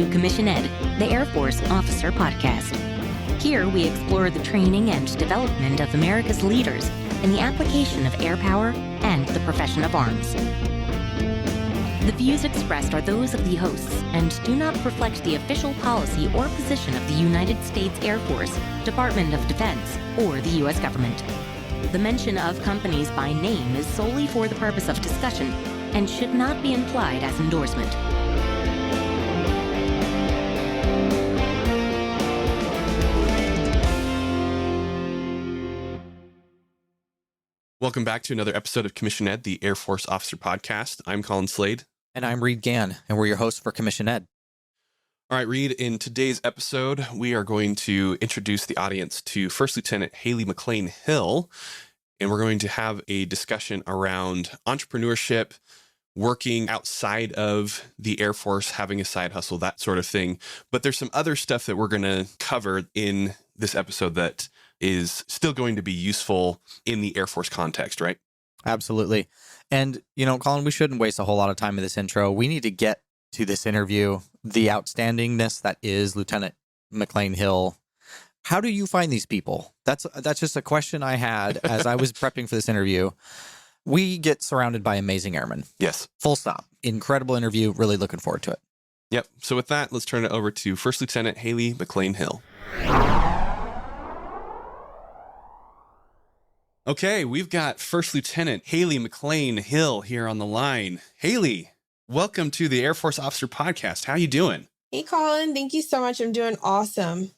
to Commission Ed, the Air Force Officer Podcast. Here we explore the training and development of America's leaders in the application of air power and the profession of arms. The views expressed are those of the hosts and do not reflect the official policy or position of the United States Air Force, Department of Defense, or the U.S. government. The mention of companies by name is solely for the purpose of discussion and should not be implied as endorsement. Welcome back to another episode of Commission Ed, the Air Force Officer Podcast. I'm Colin Slade. And I'm Reed Gann, and we're your hosts for Commission Ed. All right, Reed, in today's episode, we are going to introduce the audience to First Lieutenant Haley McClain Hill, and we're going to have a discussion around entrepreneurship, working outside of the Air Force, having a side hustle, that sort of thing. But there's some other stuff that we're going to cover in this episode that is still going to be useful in the Air Force context, right? Absolutely. And, Colin, we shouldn't waste a whole lot of time in this intro. We need to get to this interview, the outstandingness that is Lieutenant McClain Hill. How do you find these people? That's just a question I had as I was prepping for this interview. We get surrounded by amazing airmen. Yes. Full stop. Incredible interview. Really looking forward to it. Yep. So with that, let's turn it over to First Lieutenant Haley McClain Hill. Okay, we've got First Lieutenant Haley McClain Hill here on the line. Haley, welcome to the Air Force Officer Podcast. How you doing? Hey, Colin. Thank you so much. I'm doing awesome.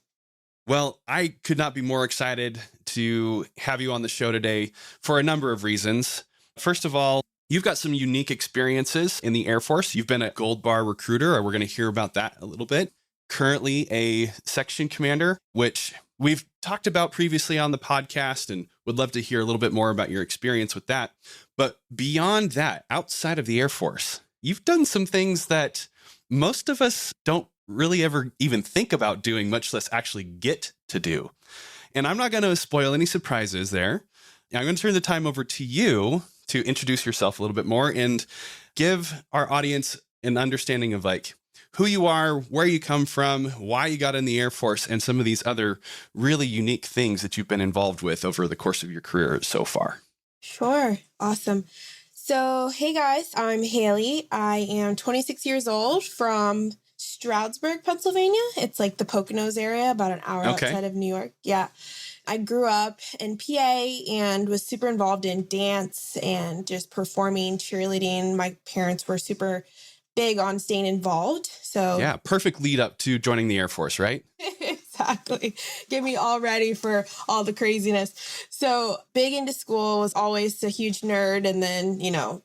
Well, I could not be more excited to have you on the show today for a number of reasons. First of all, you've got some unique experiences in the Air Force. You've been a Gold Bar recruiter, or we're going to hear about that a little bit. Currently a section commander, which we've talked about previously on the podcast and would love to hear a little bit more about your experience with that. But beyond that, outside of the Air Force, you've done some things that most of us don't really ever even think about doing, much less actually get to do. And I'm not going to spoil any surprises there. I'm going to turn the time over to you to introduce yourself a little bit more and give our audience an understanding of who you are, where you come from, why you got in the Air Force, and some of these other really unique things that you've been involved with over the course of your career so far. Sure. Awesome. So, hey guys, I'm Haley. I am 26 years old from Stroudsburg, Pennsylvania. It's like the Poconos area, about an hour outside of New York. Yeah. I grew up in PA and was super involved in dance and just performing, cheerleading. My parents were super big on staying involved. So yeah, perfect lead up to joining the Air Force, right? Exactly. Get me all ready for all the craziness. So big into school, was always a huge nerd. And then,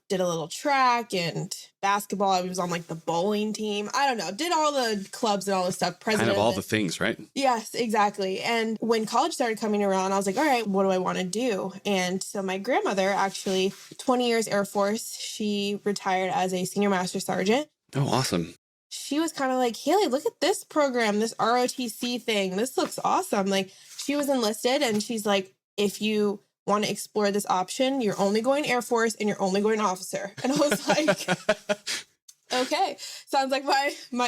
did a little track and basketball. I was on the bowling team. I don't know. Did all the clubs and all this stuff. President kind of all the things, right? Yes, exactly. And when college started coming around, I was like, all right, what do I want to do? And so my grandmother, actually 20 years Air Force, she retired as a senior master sergeant. Oh, awesome. She was kind of like, Haley, look at this program, this ROTC thing. This looks awesome. She was enlisted and she's like, if you want to explore this option, you're only going Air Force and you're only going officer. And I was like, okay, sounds like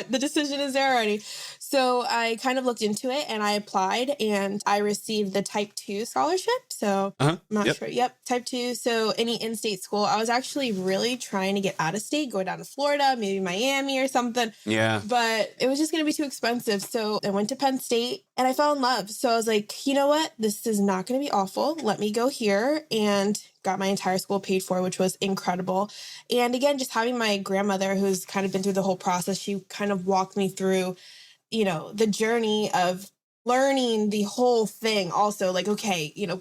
the decision is there already. So I kind of looked into it and I applied and I received the Type 2 scholarship. So I'm not sure. Yep, Type 2. So any in-state school. I was actually really trying to get out of state, go down to Florida, maybe Miami or something. Yeah. But it was just going to be too expensive. So I went to Penn State and I fell in love. So I was like, you know what? This is not going to be awful. Let me go here, and got my entire school paid for, which was incredible. And again, just having my grandmother, who's kind of been through the whole process, she kind of walked me through, the journey of learning the whole thing. Also,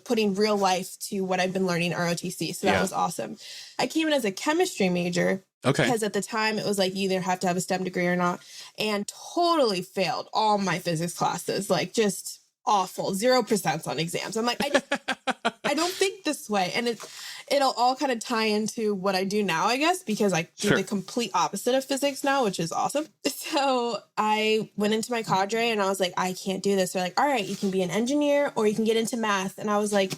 putting real life to what I've been learning ROTC. So that was awesome. I came in as a chemistry major. Okay. Because at the time it was you either have to have a STEM degree or not, and totally failed all my physics classes. Just awful, 0% on exams. I'm like, I don't think this way. And it'll all kind of tie into what I do now, I guess, because I do the complete opposite of physics now, which is awesome. So I went into my cadre and I was like, I can't do this. They're like, all right, you can be an engineer or you can get into math. And I was like,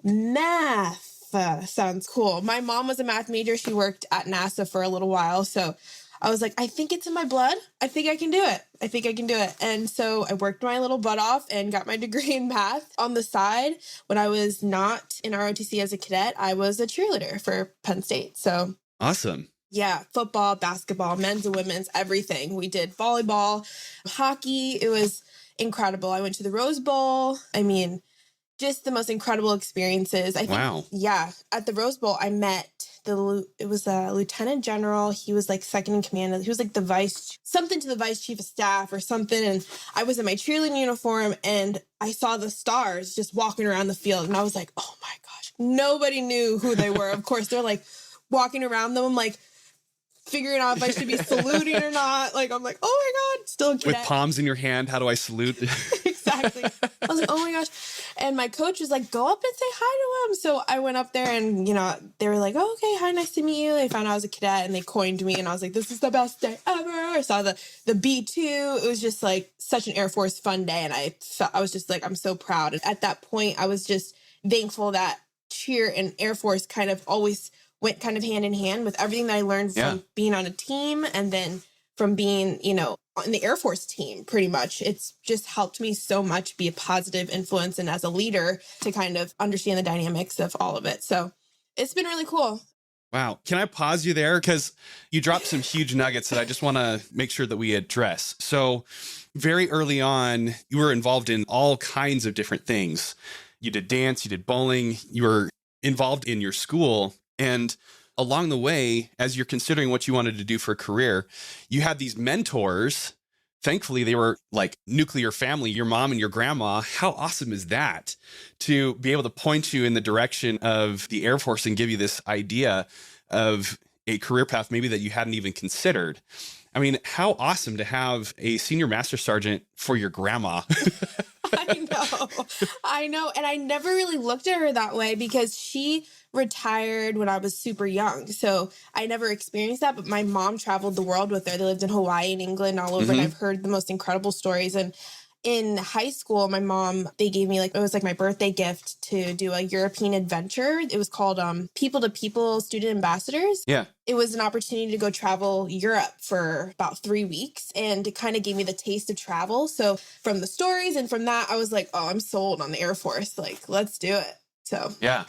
math sounds cool. My mom was a math major. She worked at NASA for a little while. So I was like, I think it's in my blood. I think I can do it. I think I can do it. And so I worked my little butt off and got my degree in math on the side. When I was not in ROTC as a cadet, I was a cheerleader for Penn State. So Awesome. yeah, football, basketball, men's and women's, everything. We did volleyball, hockey. It was incredible. I went to the Rose Bowl. I mean, just the most incredible experiences. I think, Wow. yeah, at the Rose Bowl, I met it was a lieutenant general. He was like second in command. He was like the vice chief of staff or something. And I was in my cheerleading uniform and I saw the stars just walking around the field. And I was like, oh my gosh, nobody knew who they were. Of course, they're like walking around them. I'm like, figuring out if I should be saluting or not. Like, I'm like, oh my God, still a cadet. With palms in your hand, how do I salute? Exactly. I was like, oh my gosh. And my coach was like, go up and say hi to him. So I went up there and, they were like, oh, okay, hi, nice to meet you. They found out I was a cadet and they coined me. And I was like, this is the best day ever. I saw the B2. It was just like such an Air Force fun day. And I was just like, I'm so proud. And at that point, I was just thankful that cheer and Air Force kind of always went kind of hand in hand with everything that I learned from being on a team and then from being, in the Air Force team, pretty much. It's just helped me so much be a positive influence and as a leader to kind of understand the dynamics of all of it. So it's been really cool. Wow. Can I pause you there? Because you dropped some huge nuggets that I just want to make sure that we address. So very early on, you were involved in all kinds of different things. You did dance, you did bowling, you were involved in your school. And along the way, as you're considering what you wanted to do for a career, you had these mentors. Thankfully, they were like nuclear family, your mom and your grandma. How awesome is that to be able to point you in the direction of the Air Force and give you this idea of a career path maybe that you hadn't even considered? I mean, how awesome to have a senior master sergeant for your grandma. I know. And I never really looked at her that way because she retired when I was super young. So I never experienced that. But my mom traveled the world with her. They lived in Hawaii and England, all over. And I've heard the most incredible stories. And in high school, my mom, they gave me it was like my birthday gift to do a European adventure. It was called People to People Student Ambassadors. Yeah. It was an opportunity to go travel Europe for about 3 weeks. And it kind of gave me the taste of travel. So from the stories and from that, I was like, oh, I'm sold on the Air Force. Like, let's do it. So yeah.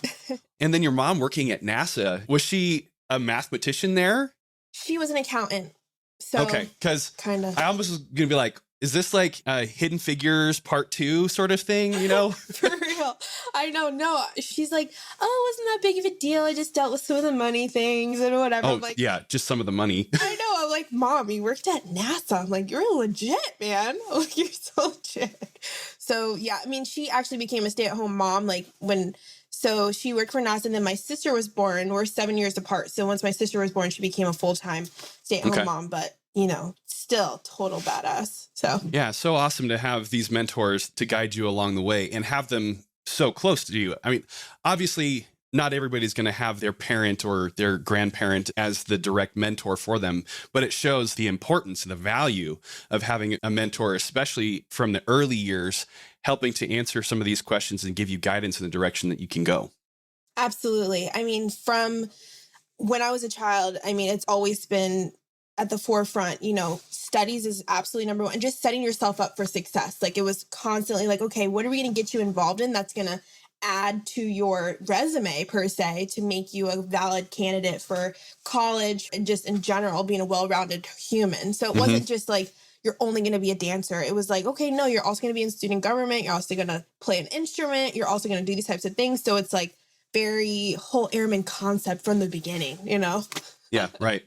And then your mom working at NASA, was she a mathematician there? She was an accountant. So okay. Because kind of. I almost was going to be like, is this like a Hidden Figures part 2 sort of thing, For real. I know. No, she's like, oh, it wasn't that big of a deal. I just dealt with some of the money things and whatever. Oh, I'm like, yeah, just some of the money. I know. I'm like, Mom, you worked at NASA. I'm like, you're legit, man. Like, you're so legit. So, yeah, I mean, she actually became a stay-at-home mom, so she worked for NASA, and then my sister was born. We're 7 years apart. So once my sister was born, she became a full-time stay-at-home mom. But, still total badass. So yeah, so awesome to have these mentors to guide you along the way and have them so close to you. I mean, obviously, not everybody's going to have their parent or their grandparent as the direct mentor for them, but it shows the importance and the value of having a mentor, especially from the early years, helping to answer some of these questions and give you guidance in the direction that you can go. Absolutely. I mean, from when I was a child, it's always been at the forefront, studies is absolutely number one, and just setting yourself up for success. Like, it was constantly like, okay, what are we going to get you involved in that's going to add to your resume per se to make you a valid candidate for college and just in general being a well-rounded human. So it wasn't just like you're only going to be a dancer. It was like, okay, no, you're also going to be in student government. You're also going to play an instrument. You're also going to do these types of things. So it's like very whole airman concept from the beginning, Yeah, right.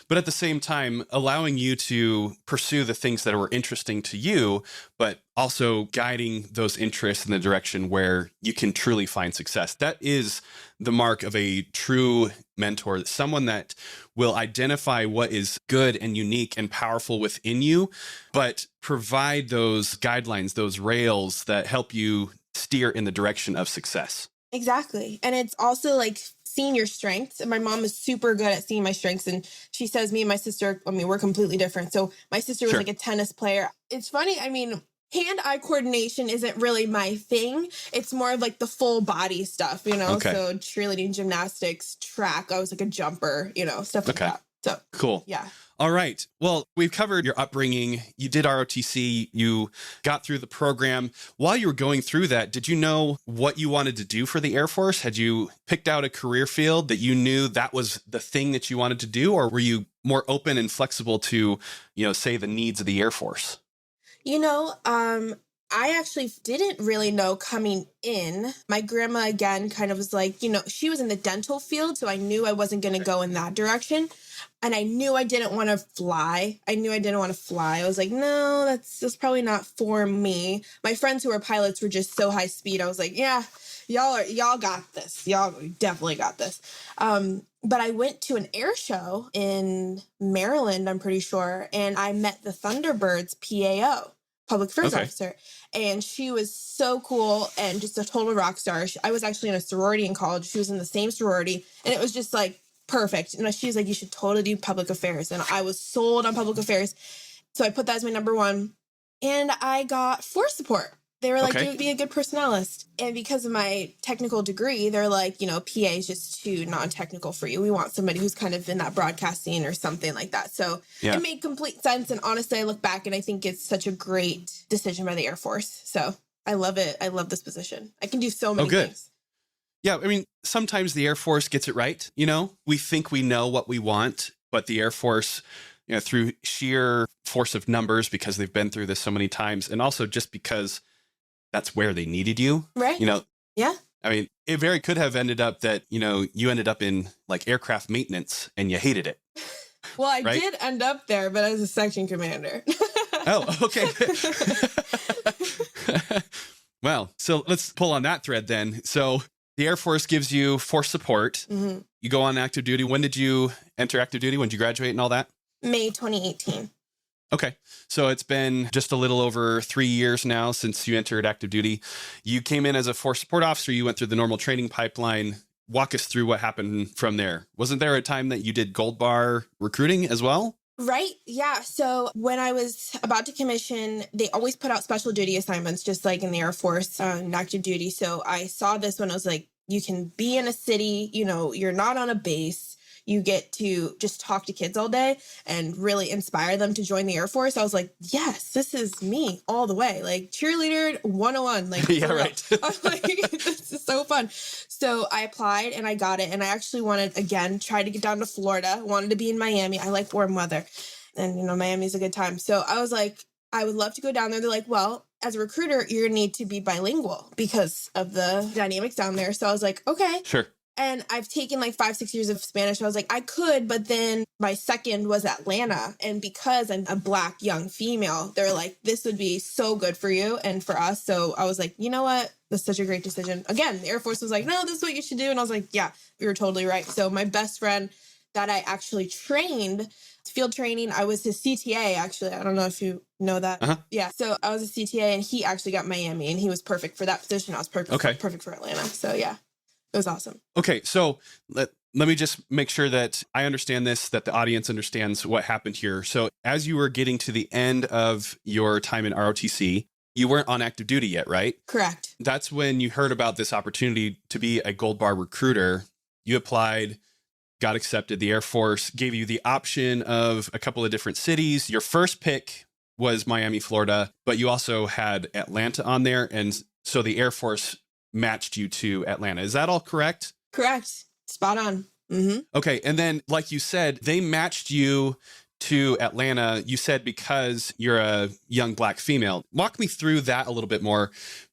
But at the same time, allowing you to pursue the things that were interesting to you, but also guiding those interests in the direction where you can truly find success. That is the mark of a true mentor, someone that will identify what is good and unique and powerful within you, but provide those guidelines, those rails that help you steer in the direction of success. Exactly. And it's also like seeing your strengths. And my mom is super good at seeing my strengths. And she says me and my sister, we're completely different. So my sister was like a tennis player. It's funny. Hand-eye coordination isn't really my thing. It's more of like the full body stuff, Okay. So cheerleading, gymnastics, track. I was like a jumper, stuff like that. So cool. Yeah. All right. Well, we've covered your upbringing. You did ROTC. You got through the program. While you were going through that, did you know what you wanted to do for the Air Force? Had you picked out a career field that you knew that was the thing that you wanted to do? Or were you more open and flexible to, say the needs of the Air Force? I actually didn't really know coming in. My grandma, again, kind of was like, she was in the dental field, so I knew I wasn't going to go in that direction. And I knew I didn't want to fly. I was like, no, that's probably not for me. My friends who were pilots were just so high speed. I was like, yeah, y'all got this. Y'all definitely got this. But I went to an air show in Maryland, I'm pretty sure, and I met the Thunderbirds PAO, public affairs officer. And she was so cool and just a total rock star. I was actually in a sorority in college. She was in the same sorority. And it was just like perfect. And she was like, you should totally do public affairs. And I was sold on public affairs. So I put that as my number one. And I got force support. They were like, be a good personalist. And because of my technical degree, they're like, PA is just too non-technical for you. We want somebody who's kind of in that broadcasting or something like that. So It made complete sense. And honestly, I look back and I think it's such a great decision by the Air Force. So I love it. I love this position. I can do so many things. Yeah, I mean, sometimes the Air Force gets it right. We think we know what we want, but the Air Force, through sheer force of numbers, because they've been through this so many times, and also just because that's where they needed you. Right. Yeah. I mean, it very could have ended up that, you ended up in like aircraft maintenance and you hated it. Well, I did end up there, but as a section commander. Oh, okay. Well, so let's pull on that thread then. So the Air Force gives you force support. Mm-hmm. You go on active duty. When did you enter active duty? When did you graduate and all that? May 2018. Okay. So it's been just a little over 3 years now since you entered active duty. You came in as a force support officer. You went through the normal training pipeline. Walk us through what happened from there. Wasn't there a time that you did gold bar recruiting as well? Right. Yeah. So when I was about to commission, they always put out special duty assignments, just like in the Air Force in active duty. So I saw this one. I was like, you can be in a city, you're not on a base. You get to just talk to kids all day and really inspire them to join the Air Force. I was like, yes, this is me all the way. Like cheerleader 101. Like, yeah, right. I was like, this is so fun. So I applied and I got it. And I actually wanted, again, try to get down to Florida, wanted to be in Miami. I like warm weather and, Miami's a good time. So I was like, I would love to go down there. They're like, well, as a recruiter, you're going to need to be bilingual because of the dynamics down there. So I was like, okay. Sure. And I've taken like 5-6 years of Spanish. I was like, I could, but then my second was Atlanta. And because I'm a Black young female, they're like, this would be so good for you and for us. So I was like, you know what? That's such a great decision. Again, the Air Force was like, no, this is what you should do. And I was like, yeah, you're totally right. So my best friend that I actually trained, field training, I was his CTA, actually. I don't know if you know that. Uh-huh. Yeah. So I was a CTA and he actually got Miami and he was perfect for that position. I was perfect for Atlanta. So yeah. It was awesome. Okay, so let me just make sure that I understand this, that the audience understands what happened here. So as you were getting to the end of your time in ROTC, you weren't on active duty yet, right? Correct. That's when you heard about this opportunity to be a gold bar recruiter. You applied, got accepted. The Air Force gave you the option of a couple of different cities. Your first pick was Miami, Florida, but you also had Atlanta on there. And so the Air Force matched you to Atlanta. Is that all correct? Correct. Spot on. Mm-hmm. Okay. And then, like you said, they matched you to Atlanta. You said because you're a young Black female. Walk me through that a little bit more,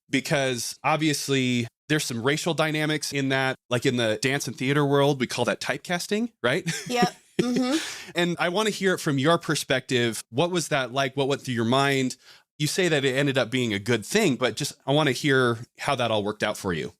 because obviously there's some racial dynamics in that, like in the dance and theater world, we call that typecasting, right? Yep. Mm-hmm. And I want to hear it from your perspective. What was that like? What went through your mind? You say that it ended up being a good thing, but just I want to hear how that all worked out for you.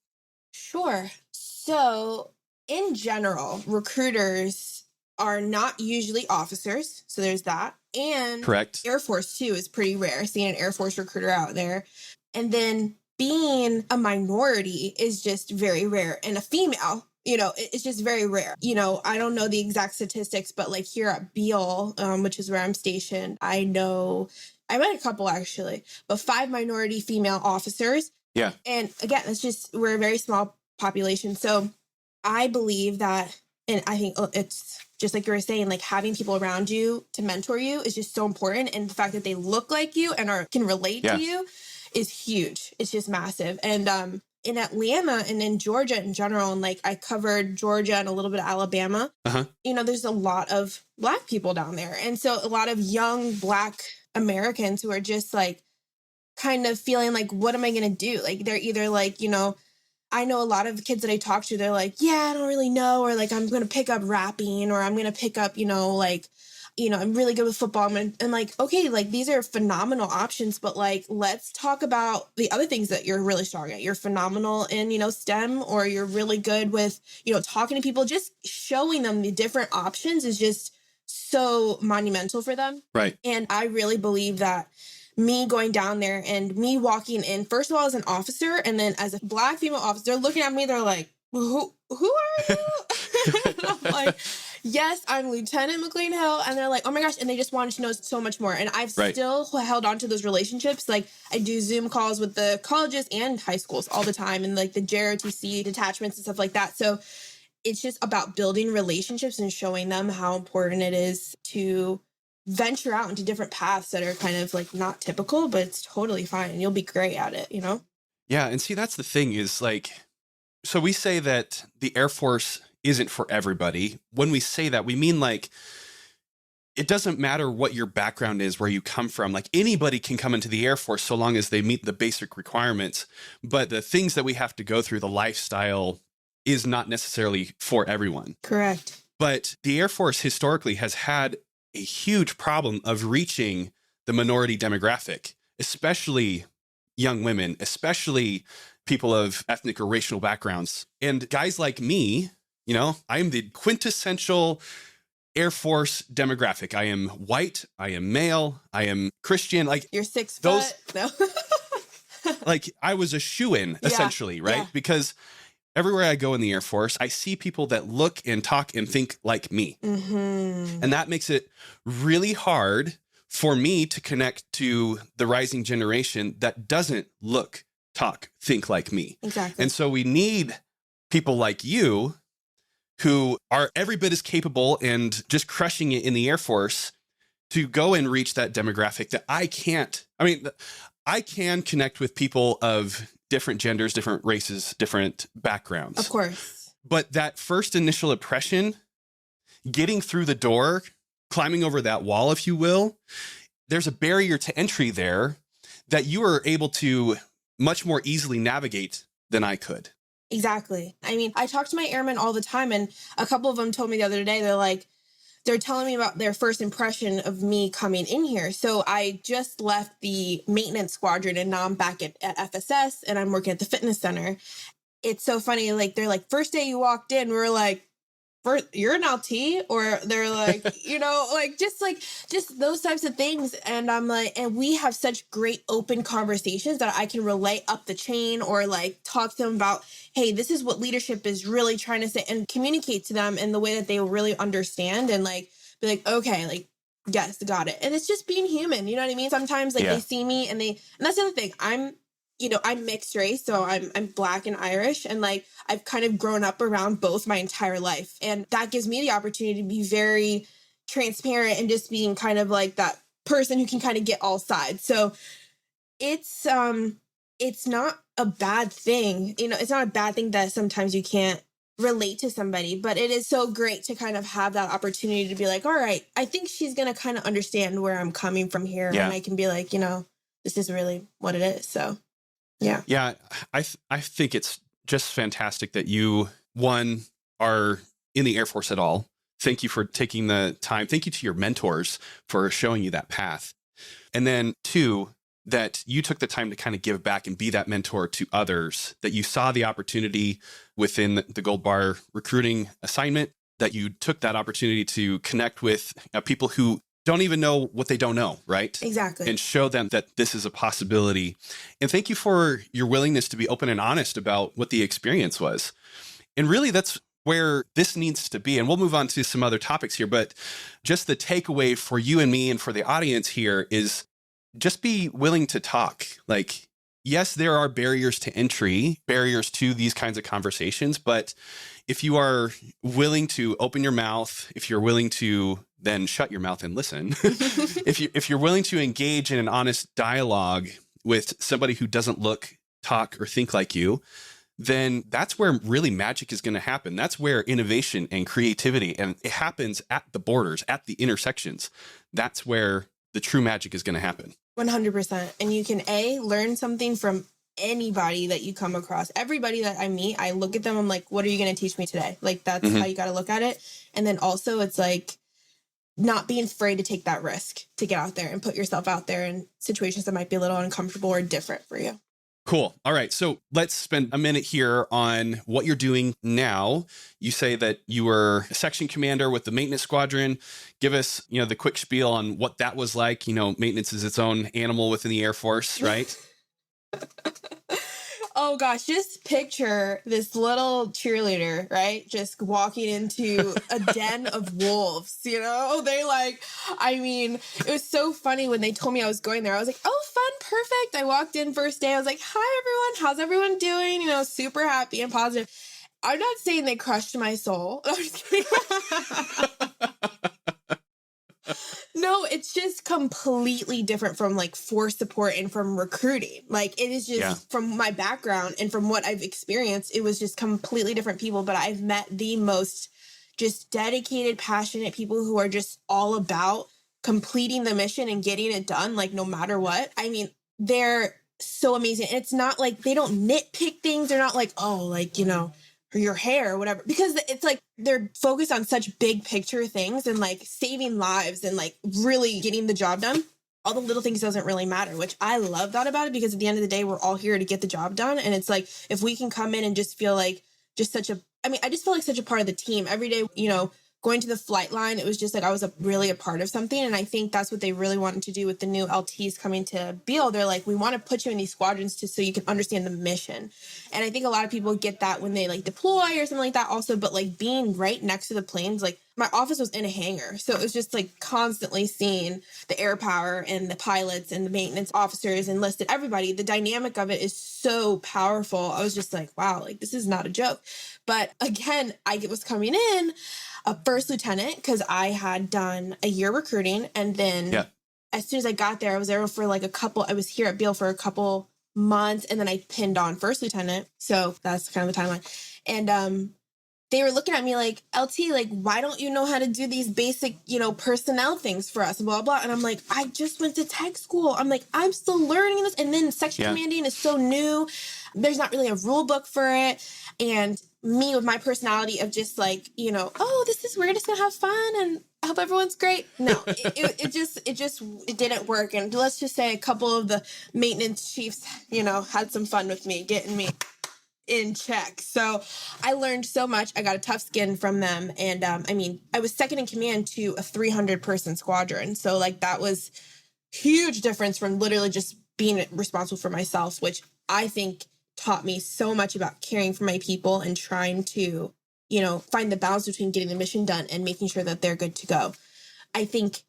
Sure. So in general, recruiters are not usually officers. So there's that. And correct. Air Force too is pretty rare, seeing an Air Force recruiter out there. And then being a minority is just very rare. And a female, it's just very rare. I don't know the exact statistics, but like here at Beale, which is where I'm stationed, I met a couple actually, but 5 minority female officers. Yeah. And again, we're a very small population. So I believe that And I think it's just like you were saying, like having people around you to mentor you is just so important. And the fact that they look like you and can relate to you is huge. It's just massive. And in Atlanta and in Georgia in general, and like I covered Georgia and a little bit of Alabama, there's a lot of Black people down there. And so a lot of young Black Americans who are just like kind of feeling like, what am I going to do? Like they're either like, I know a lot of kids that I talk to, they're like, yeah, I don't really know. Or like, I'm going to pick up rapping, or I'm going to pick up, I'm really good with football. And like, okay, like these are phenomenal options, but like, let's talk about the other things that you're really strong at. You're phenomenal in, STEM, or you're really good with, talking to people. Just showing them the different options is just so monumental for them. Right. And I really believe that me going down there and me walking in, first of all, as an officer, and then as a Black female officer, they're looking at me, they're like, who are you? And I'm like, yes, I'm Lieutenant McClain Hill. And they're like, oh my gosh. And they just wanted to know so much more. And I've still held on to those relationships. Like I do Zoom calls with the colleges and high schools all the time, and like the JROTC detachments and stuff like that. So it's just about building relationships and showing them how important it is to venture out into different paths that are kind of like not typical, but it's totally fine. And you'll be great at it, Yeah. And see, that's the thing is like, so we say that the Air Force isn't for everybody. When we say that, we mean like, it doesn't matter what your background is, where you come from. Like anybody can come into the Air Force so long as they meet the basic requirements. But the things that we have to go through, the lifestyle, is not necessarily for everyone. Correct. But the Air Force historically has had a huge problem of reaching the minority demographic, especially young women, especially people of ethnic or racial backgrounds. And guys like me, I am the quintessential Air Force demographic. I am white, I am male, I am Christian. Like you're 6 foot. No. Like I was a shoo-in essentially, right? Yeah. Because everywhere I go in the Air Force, I see people that look and talk and think like me. Mm-hmm. And that makes it really hard for me to connect to the rising generation that doesn't look, talk, think like me. Exactly. And so we need people like you who are every bit as capable and just crushing it in the Air Force to go and reach that demographic that I can't. I mean, I can connect with people of different genders, different races, different backgrounds. Of course. But that first initial impression, getting through the door, climbing over that wall, if you will, there's a barrier to entry there that you are able to much more easily navigate than I could. Exactly. I mean, I talk to my airmen all the time, and a couple of them told me the other day, they're telling me about their first impression of me coming in here. So I just left the maintenance squadron, and now I'm back at FSS, and I'm working at the fitness center. It's so funny. Like, they're like, first day you walked in, we were like, you're an LT? Or they're like, just those types of things. And I'm like, and we have such great open conversations that I can relay up the chain, or like talk to them about, hey, this is what leadership is really trying to say, and communicate to them in the way that they will really understand, and like, be like, okay, like, yes, got it. And it's just being human. You know what I mean? Sometimes like they see me and that's the other thing. I'm mixed race, so I'm Black and Irish, and like I've kind of grown up around both my entire life, and that gives me the opportunity to be very transparent and just being kind of like that person who can kind of get all sides. So it's not a bad thing, it's not a bad thing that sometimes you can't relate to somebody, but it is so great to kind of have that opportunity to be like, all right, I think she's gonna kind of understand where I'm coming from here, and I can be like, this is really what it is. So. Yeah. I think it's just fantastic that you, one, are in the Air Force at all. Thank you for taking the time. Thank you to your mentors for showing you that path. And then two, that you took the time to kind of give back and be that mentor to others, that you saw the opportunity within the Gold Bar recruiting assignment, that you took that opportunity to connect with people who don't even know what they don't know, right? Exactly. And show them that this is a possibility. And thank you for your willingness to be open and honest about what the experience was. And really, that's where this needs to be. And we'll move on to some other topics here, but just the takeaway for you and me and for the audience here is just be willing to talk. Like, yes, there are barriers to entry, barriers to these kinds of conversations. But if you are willing to open your mouth, if you're willing to then shut your mouth and listen, if you're willing to engage in an honest dialogue with somebody who doesn't look, talk, or think like you, then that's where really magic is going to happen. That's where innovation and creativity, and it happens at the borders, at the intersections. That's where the true magic is going to happen. 100%. And you can learn something from anybody that you come across. Everybody that I meet, I look at them, I'm like, what are you going to teach me today? Like, that's how you got to look at it. And then also it's like not being afraid to take that risk to get out there and put yourself out there in situations that might be a little uncomfortable or different for you. Cool. All right. So let's spend a minute here on what you're doing now. You say that you were a section commander with the maintenance squadron. Give us, the quick spiel on what that was like. Maintenance is its own animal within the Air Force, right? Oh gosh, just picture this little cheerleader, right? Just walking into a den of wolves, It was so funny when they told me I was going there. I was like, oh, fun, perfect. I walked in first day. I was like, hi, everyone. How's everyone doing? Super happy and positive. I'm not saying they crushed my soul. I'm just kidding. No, it's just completely different from force support and from recruiting. It is just from my background and from what I've experienced, it was just completely different people. But I've met the most just dedicated, passionate people who are just all about completing the mission and getting it done, no matter what. They're so amazing. And it's not they don't nitpick things. They're not or your hair or whatever, because it's they're focused on such big picture things and saving lives and really getting the job done. All the little things doesn't really matter, which I love that about it, because at the end of the day, we're all here to get the job done. And it's if we can come in and just feel I just feel like such a part of the team every day, going to the flight line, it was just I was really a part of something. And I think that's what they really wanted to do with the new LTs coming to Beale. They're we want to put you in these squadrons so you can understand the mission. And I think a lot of people get that when they deploy or something like that also, but being right next to the planes, my office was in a hangar. So it was just constantly seeing the air power and the pilots and the maintenance officers enlisted, everybody. The dynamic of it is so powerful. I was just wow, this is not a joke. But again, I was coming in a first lieutenant because I had done a year recruiting. And then as soon as I got there, I was there for I was here at Beale for a couple months, and then I pinned on first lieutenant. So that's kind of the timeline. And they were looking at me LT, why don't you know how to do these basic, personnel things for us and blah, blah. And I'm I just went to tech school. I'm still learning this. And then section commanding is so new. There's not really a rule book for it. And me with my personality of just we're just gonna have fun and I hope everyone's great. No, it didn't work. And let's just say a couple of the maintenance chiefs, had some fun with me, getting me in check. So I learned so much. I got a tough skin from them. And I was second in command to a 300 person squadron. So that was huge difference from literally just being responsible for myself, which I think taught me so much about caring for my people and trying to, find the balance between getting the mission done and making sure that they're good to go. I think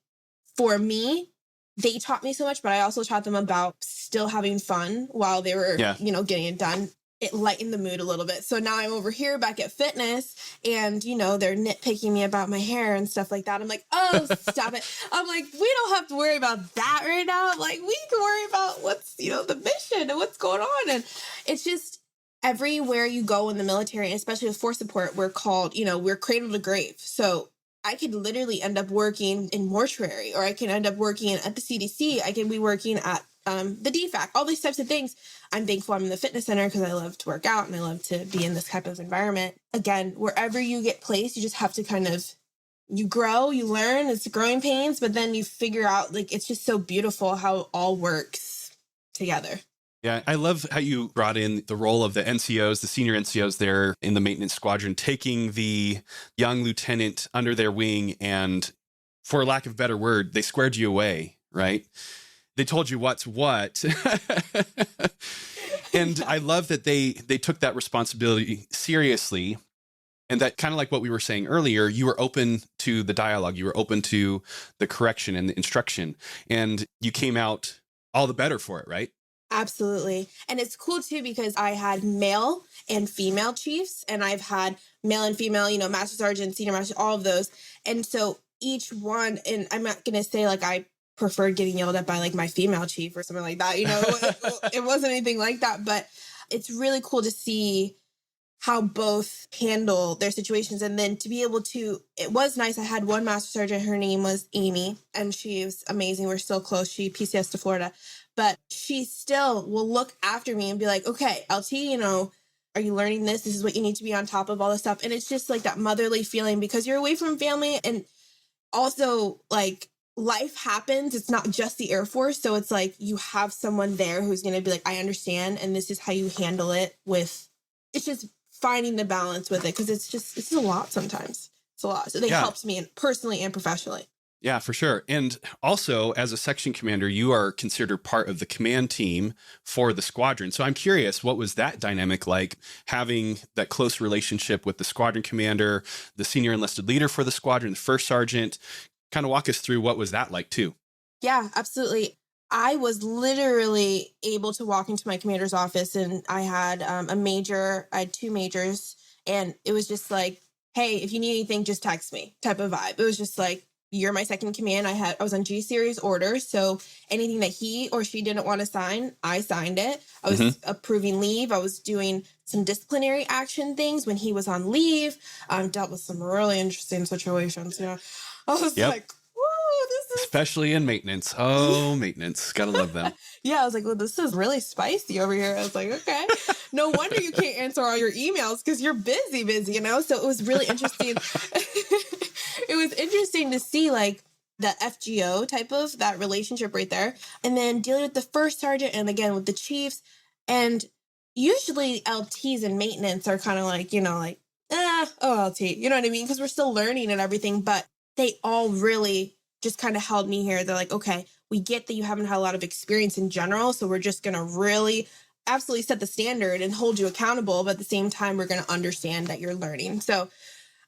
for me, they taught me so much, but I also taught them about still having fun while they were, getting it done. It lightened the mood a little bit. So now I'm over here back at fitness and, they're nitpicking me about my hair and stuff like that. I'm oh, stop it. I'm we don't have to worry about that right now. We can worry about what's, the mission and what's going on. And it's just everywhere you go in the military, and especially with force support, we're called, we're cradle to grave. So I could literally end up working in mortuary, or I can end up working at the CDC. I can be working at the DFAC, all these types of things. I'm thankful I'm in the fitness center because I love to work out and I love to be in this type of environment. Again, wherever you get placed, you just have to you grow, you learn, it's growing pains, but then you figure out it's just so beautiful how it all works together. Yeah, I love how you brought in the role of the NCOs, the senior NCOs there in the maintenance squadron, taking the young lieutenant under their wing and, for lack of a better word, they squared you away, right? They told you what's what. And I love that they took that responsibility seriously. And that, kind of like what we were saying earlier, you were open to the dialogue, you were open to the correction and the instruction, and you came out all the better for it, right? Absolutely. And it's cool too because I had male and female chiefs, and I've had male and female, master sergeant, senior master, all of those. And so each one, and I'm not going to say like I preferred getting yelled at by like my female chief or something like that. It wasn't anything like that, but it's really cool to see how both handle their situations. And then to be able to, it was nice. I had one master sergeant, her name was Amy, and she was amazing. We're still close. She PCS to Florida, but she still will look after me and be like, okay, LT, are you learning this? This is what you need to be on top of, all this stuff. And it's just like that motherly feeling because you're away from family. And also like life happens. It's not just the Air Force. So it's like you have someone there who's going to be like, I understand. And this is how you handle it it's just finding the balance with it. Cause it's a lot sometimes. It's a lot. So it helps me personally and professionally. Yeah, for sure. And also, as a section commander, you are considered part of the command team for the squadron. So I'm curious, what was that dynamic like, having that close relationship with the squadron commander, the senior enlisted leader for the squadron, the first sergeant? Kind of walk us through what was that like too? Yeah, absolutely. I was literally able to walk into my commander's office, and I had I had two majors, and it was just like, hey, if you need anything, just text me type of vibe. It was just like, you're my second in command. I was on G series orders. So anything that he or she didn't want to sign, I signed it. I was approving leave. I was doing some disciplinary action things when he was on leave. Dealt with some really interesting situations. I was like, whoa, this is... Especially in maintenance. Oh, maintenance. Gotta love them. Yeah, I was like, well, this is really spicy over here. I was like, okay. No wonder you can't answer all your emails because you're busy, So it was really interesting. It was interesting to see like the FGO type of that relationship right there. And then dealing with the first sergeant and again with the chiefs. And usually LTs and maintenance are kind of like, LT, you know what I mean? Because we're still learning and everything, but they all really just kind of held me here. They're like, okay, we get that you haven't had a lot of experience in general. So we're just going to really absolutely set the standard and hold you accountable. But at the same time, we're going to understand that you're learning. So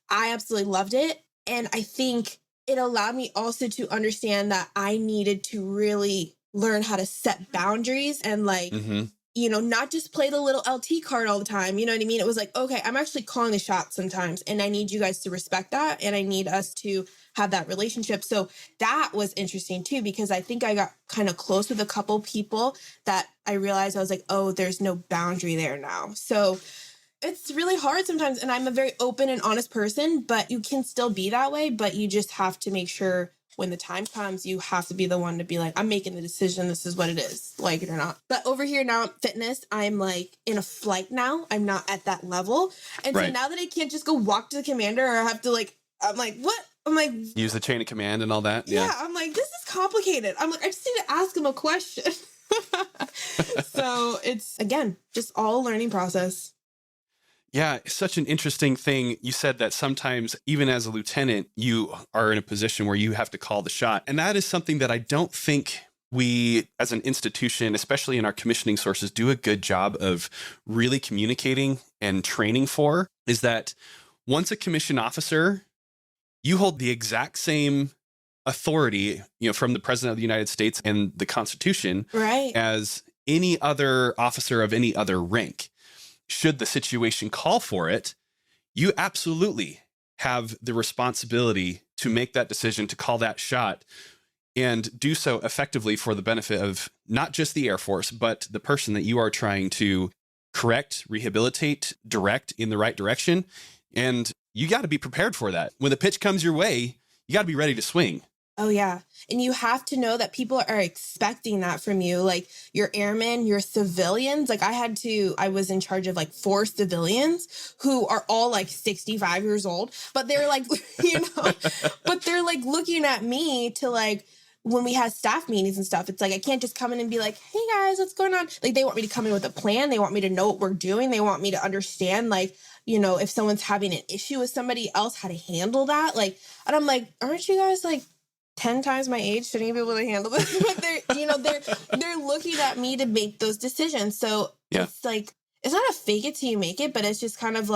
I absolutely loved it. And I think it allowed me also to understand that I needed to really learn how to set boundaries and not just play the little LT card all the time. You know what I mean? It was like, okay, I'm actually calling the shots sometimes, and I need you guys to respect that. And I need us to have that relationship. So that was interesting too, because I think I got kind of close with a couple people that I realized I was like, oh, there's no boundary there now. So it's really hard sometimes. And I'm a very open and honest person, but you can still be that way. But you just have to make sure when the time comes, you have to be the one to be like, I'm making the decision. This is what it is, like it or not. But over here now at fitness, I'm like in a flight now. I'm not at that level. And so now that I can't just go walk to the commander or I have to I'm like, what? I'm like, use the chain of command and all that. Yeah. I'm like, this is complicated. I'm like, I just need to ask him a question. So it's, again, just all a learning process. Yeah, it's such an interesting thing. You said that sometimes, even as a lieutenant, you are in a position where you have to call the shot. And that is something that I don't think we, as an institution, especially in our commissioning sources, do a good job of really communicating and training for, is that once a commissioned officer, you hold the exact same authority, from the President of the United States and the Constitution, as any other officer of any other rank. Should the situation call for it, you absolutely have the responsibility to make that decision, to call that shot, and do so effectively for the benefit of not just the Air Force, but the person that you are trying to correct, rehabilitate, direct in the right direction. And you got to be prepared for that. When the pitch comes your way, you got to be ready to swing. Oh, yeah. And you have to know that people are expecting that from you. Like your airmen, your civilians. Like I was in charge of 4 civilians who are all 65 years old. But they're but they're looking at me to when we have staff meetings and stuff, it's I can't just come in and be like, hey guys, what's going on? They want me to come in with a plan. They want me to know what we're doing. They want me to understand if someone's having an issue with somebody else, how to handle that. And I'm like, aren't you guys 10 times my age? Shouldn't you be able to handle this? But they're looking at me to make those decisions. So it's it's not a fake it till you make it, but it's just kind of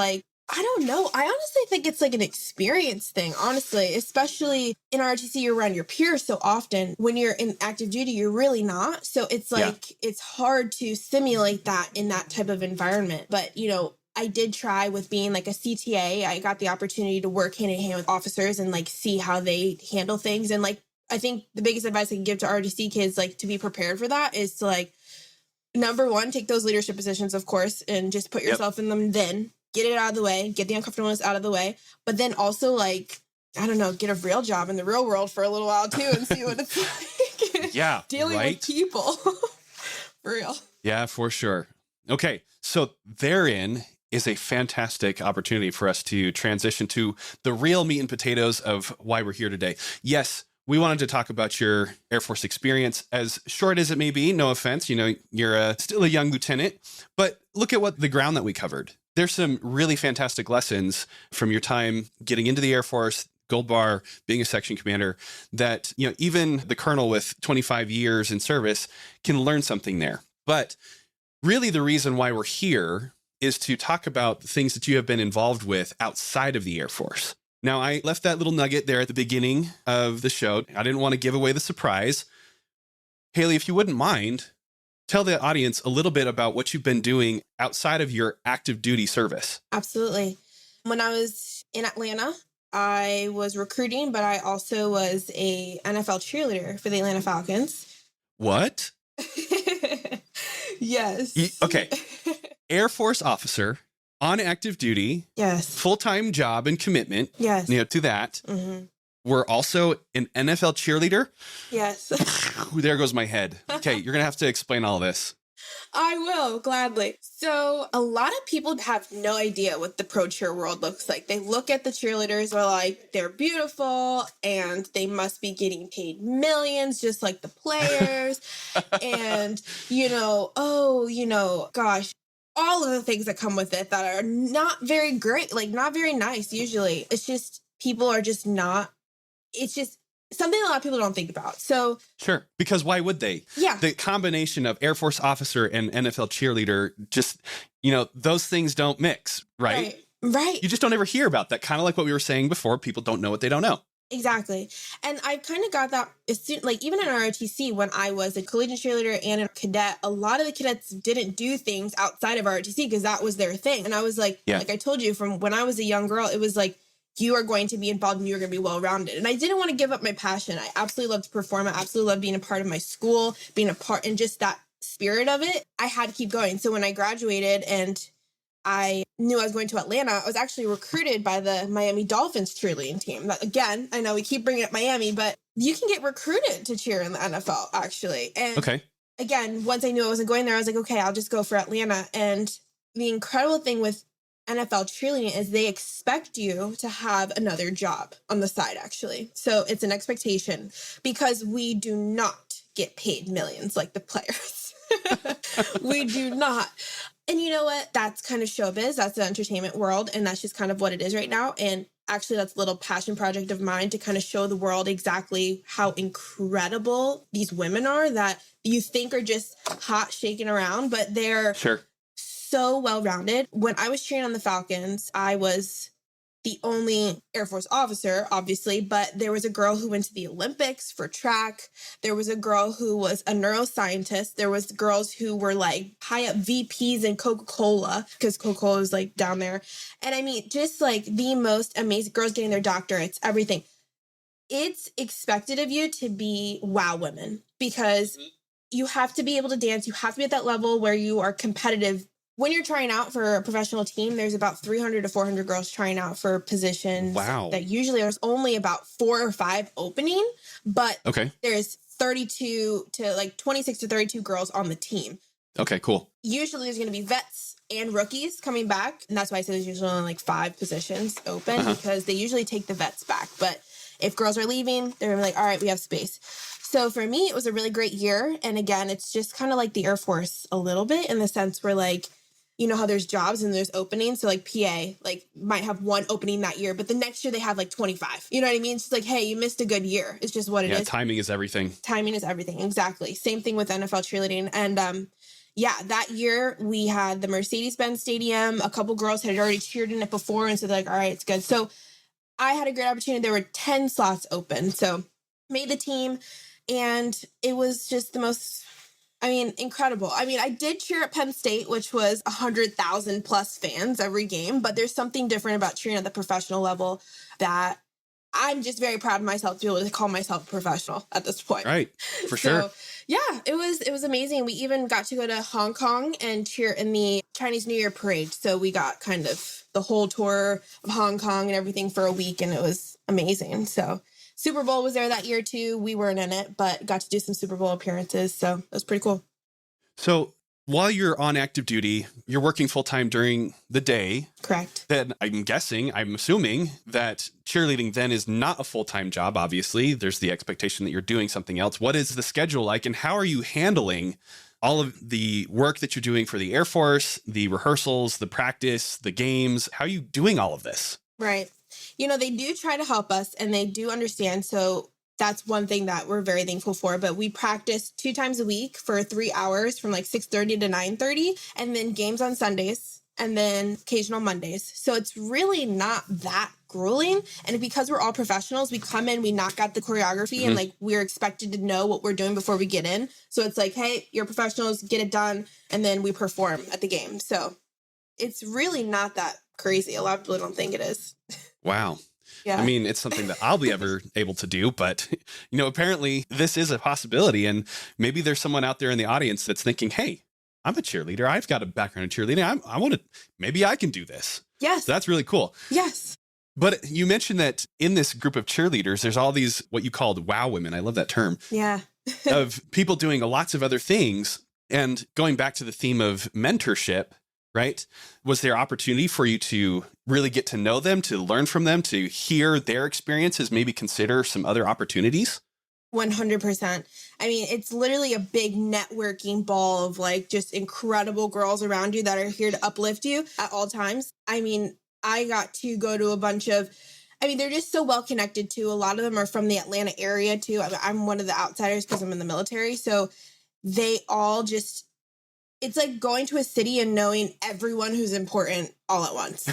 I don't know. I honestly think it's like an experience thing, honestly, especially in ROTC, you're around your peers so often. When you're in active duty, you're really not. So it's like, it's hard to simulate that in that type of environment. But, I did try with being like a CTA. I got the opportunity to work hand in hand with officers and like see how they handle things. And like, I think the biggest advice I can give to ROTC kids, like to be prepared for that is to like, number one, take those leadership positions, of course, and just put yourself in them then. Get it out of the way, get the uncomfortableness out of the way. But then also like, I don't know, get a real job in the real world for a little while too and see what it's like. Yeah. Dealing with people. For real. Yeah, for sure. Okay. So therein is a fantastic opportunity for us to transition to the real meat and potatoes of why we're here today. Yes, we wanted to talk about your Air Force experience, as short as it may be. No offense. You're still a young lieutenant, but look at what the ground that we covered. There's some really fantastic lessons from your time getting into the Air Force, Gold Bar, being a section commander, that, even the colonel with 25 years in service can learn something there. But really the reason why we're here is to talk about the things that you have been involved with outside of the Air Force. Now, I left that little nugget there at the beginning of the show. I didn't want to give away the surprise. Haley, if you wouldn't mind, tell the audience a little bit about what you've been doing outside of your active duty service. Absolutely. When I was in Atlanta, I was recruiting, but I also was a NFL cheerleader for the Atlanta Falcons. What? Yes. Okay. Air Force officer on active duty. Yes. Full-time job and commitment. Yes. To that. Mm-hmm. We're also an NFL cheerleader. Yes. There goes my head. Okay, you're going to have to explain all this. I will, gladly. So a lot of people have no idea what the pro cheer world looks like. They look at the cheerleaders, are like, they're beautiful and they must be getting paid millions, just like the players. And, gosh, all of the things that come with it that are not very great, like not very nice usually. It's just, people are just not, it's just something a lot of people don't think about. So sure, because why would they? Yeah. The combination of Air Force officer and NFL cheerleader, just, those things don't mix, right? Right. You just don't ever hear about that. Kind of like what we were saying before, people don't know what they don't know. Exactly. And I kind of got that as soon, like even in ROTC, when I was a collegiate cheerleader and a cadet, a lot of the cadets didn't do things outside of ROTC because that was their thing. And I was like, like I told you, from when I was a young girl, it was like, you are going to be involved and you're going to be well-rounded. And I didn't want to give up my passion. I absolutely loved to perform. I absolutely loved being a part of my school, being a part, and just that spirit of it. I had to keep going. So when I graduated and I knew I was going to Atlanta, I was actually recruited by the Miami Dolphins cheerleading team. That, again, I know we keep bringing up Miami, but you can get recruited to cheer in the NFL, actually. And again, once I knew I wasn't going there, I was like, okay, I'll just go for Atlanta. And the incredible thing with NFL cheerleading is they expect you to have another job on the side, actually. So it's an expectation because we do not get paid millions like the players. We do not. And you know what? That's kind of showbiz. That's the entertainment world. And that's just kind of what it is right now. And actually, that's a little passion project of mine to kind of show the world exactly how incredible these women are that you think are just hot shaking around, but they're so well-rounded. When I was cheering on the Falcons, I was the only Air Force officer, obviously, but there was a girl who went to the Olympics for track. There was a girl who was a neuroscientist. There was girls who were like high up VPs in Coca-Cola because Coca-Cola is like down there. And I mean, just like the most amazing girls getting their doctorates, everything. It's expected of you to be wow women because you have to be able to dance. You have to be at that level where you are competitive. When you're trying out for a professional team, there's about 300 to 400 girls trying out for positions. Wow. That usually there's only about 4 or 5 opening, but there's 32 to like 26 to 32 girls on the team. Okay, cool. Usually there's going to be vets and rookies coming back. And that's why I say there's usually only like 5 positions open because they usually take the vets back. But if girls are leaving, they're like, all right, we have space. So for me, it was a really great year. And again, it's just kind of like the Air Force a little bit in the sense where like, you know how there's jobs and there's openings. So like PA, like might have 1 opening that year, but the next year they have like 25. You know what I mean? It's just like, hey, you missed a good year. It's just what it is. Yeah, timing is everything. Timing is everything. Exactly. Same thing with NFL cheerleading. And, yeah, that year we had the Mercedes-Benz Stadium. A couple girls had already cheered in it before. And so they're like, all right, it's good. So I had a great opportunity. There were 10 slots open. So made the team. And it was just the most, incredible. I did cheer at Penn State, which was 100,000 plus fans every game. But there's something different about cheering at the professional level that I'm just very proud of myself to be able to call myself a professional at this point. Right. For sure. Yeah, it was amazing. We even got to go to Hong Kong and cheer in the Chinese New Year parade. So we got kind of the whole tour of Hong Kong and everything for a week, and it was amazing. So Super Bowl was there that year too. We weren't in it, but got to do some Super Bowl appearances. So it was pretty cool. So while you're on active duty, you're working full time during the day. Correct. Then I'm assuming that cheerleading then is not a full-time job, obviously. There's the expectation that you're doing something else. What is the schedule like, and how are you handling all of the work that you're doing for the Air Force, the rehearsals, the practice, the games? How are you doing all of this? Right. They do try to help us and they do understand. So that's one thing that we're very thankful for. But we practice 2 times a week for 3 hours from like 6:30 to 9:30, and then games on Sundays, and then occasional Mondays. So it's really not that grueling. And because we're all professionals, we come in, we knock out the choreography, and like we're expected to know what we're doing before we get in. So it's like, hey, you're professionals, get it done, and then we perform at the game. So it's really not that crazy. A lot of people don't think it is. Wow. Yeah. It's something that I'll be ever able to do, but apparently this is a possibility. And maybe there's someone out there in the audience that's thinking, hey, I'm a cheerleader. I've got a background in cheerleading. Maybe I can do this. Yes. So that's really cool. Yes. But you mentioned that in this group of cheerleaders, there's all these, what you called wow women. I love that term. Yeah. Of people doing lots of other things. And going back to the theme of mentorship, right? Was there opportunity for you to really get to know them, to learn from them, to hear their experiences, maybe consider some other opportunities? 100%. It's literally a big networking ball of like just incredible girls around you that are here to uplift you at all times. I got to go to a bunch of, they're just so well connected too. A lot of them are from the Atlanta area too. I'm one of the outsiders because I'm in the military. So they all just, it's like going to a city and knowing everyone who's important all at once.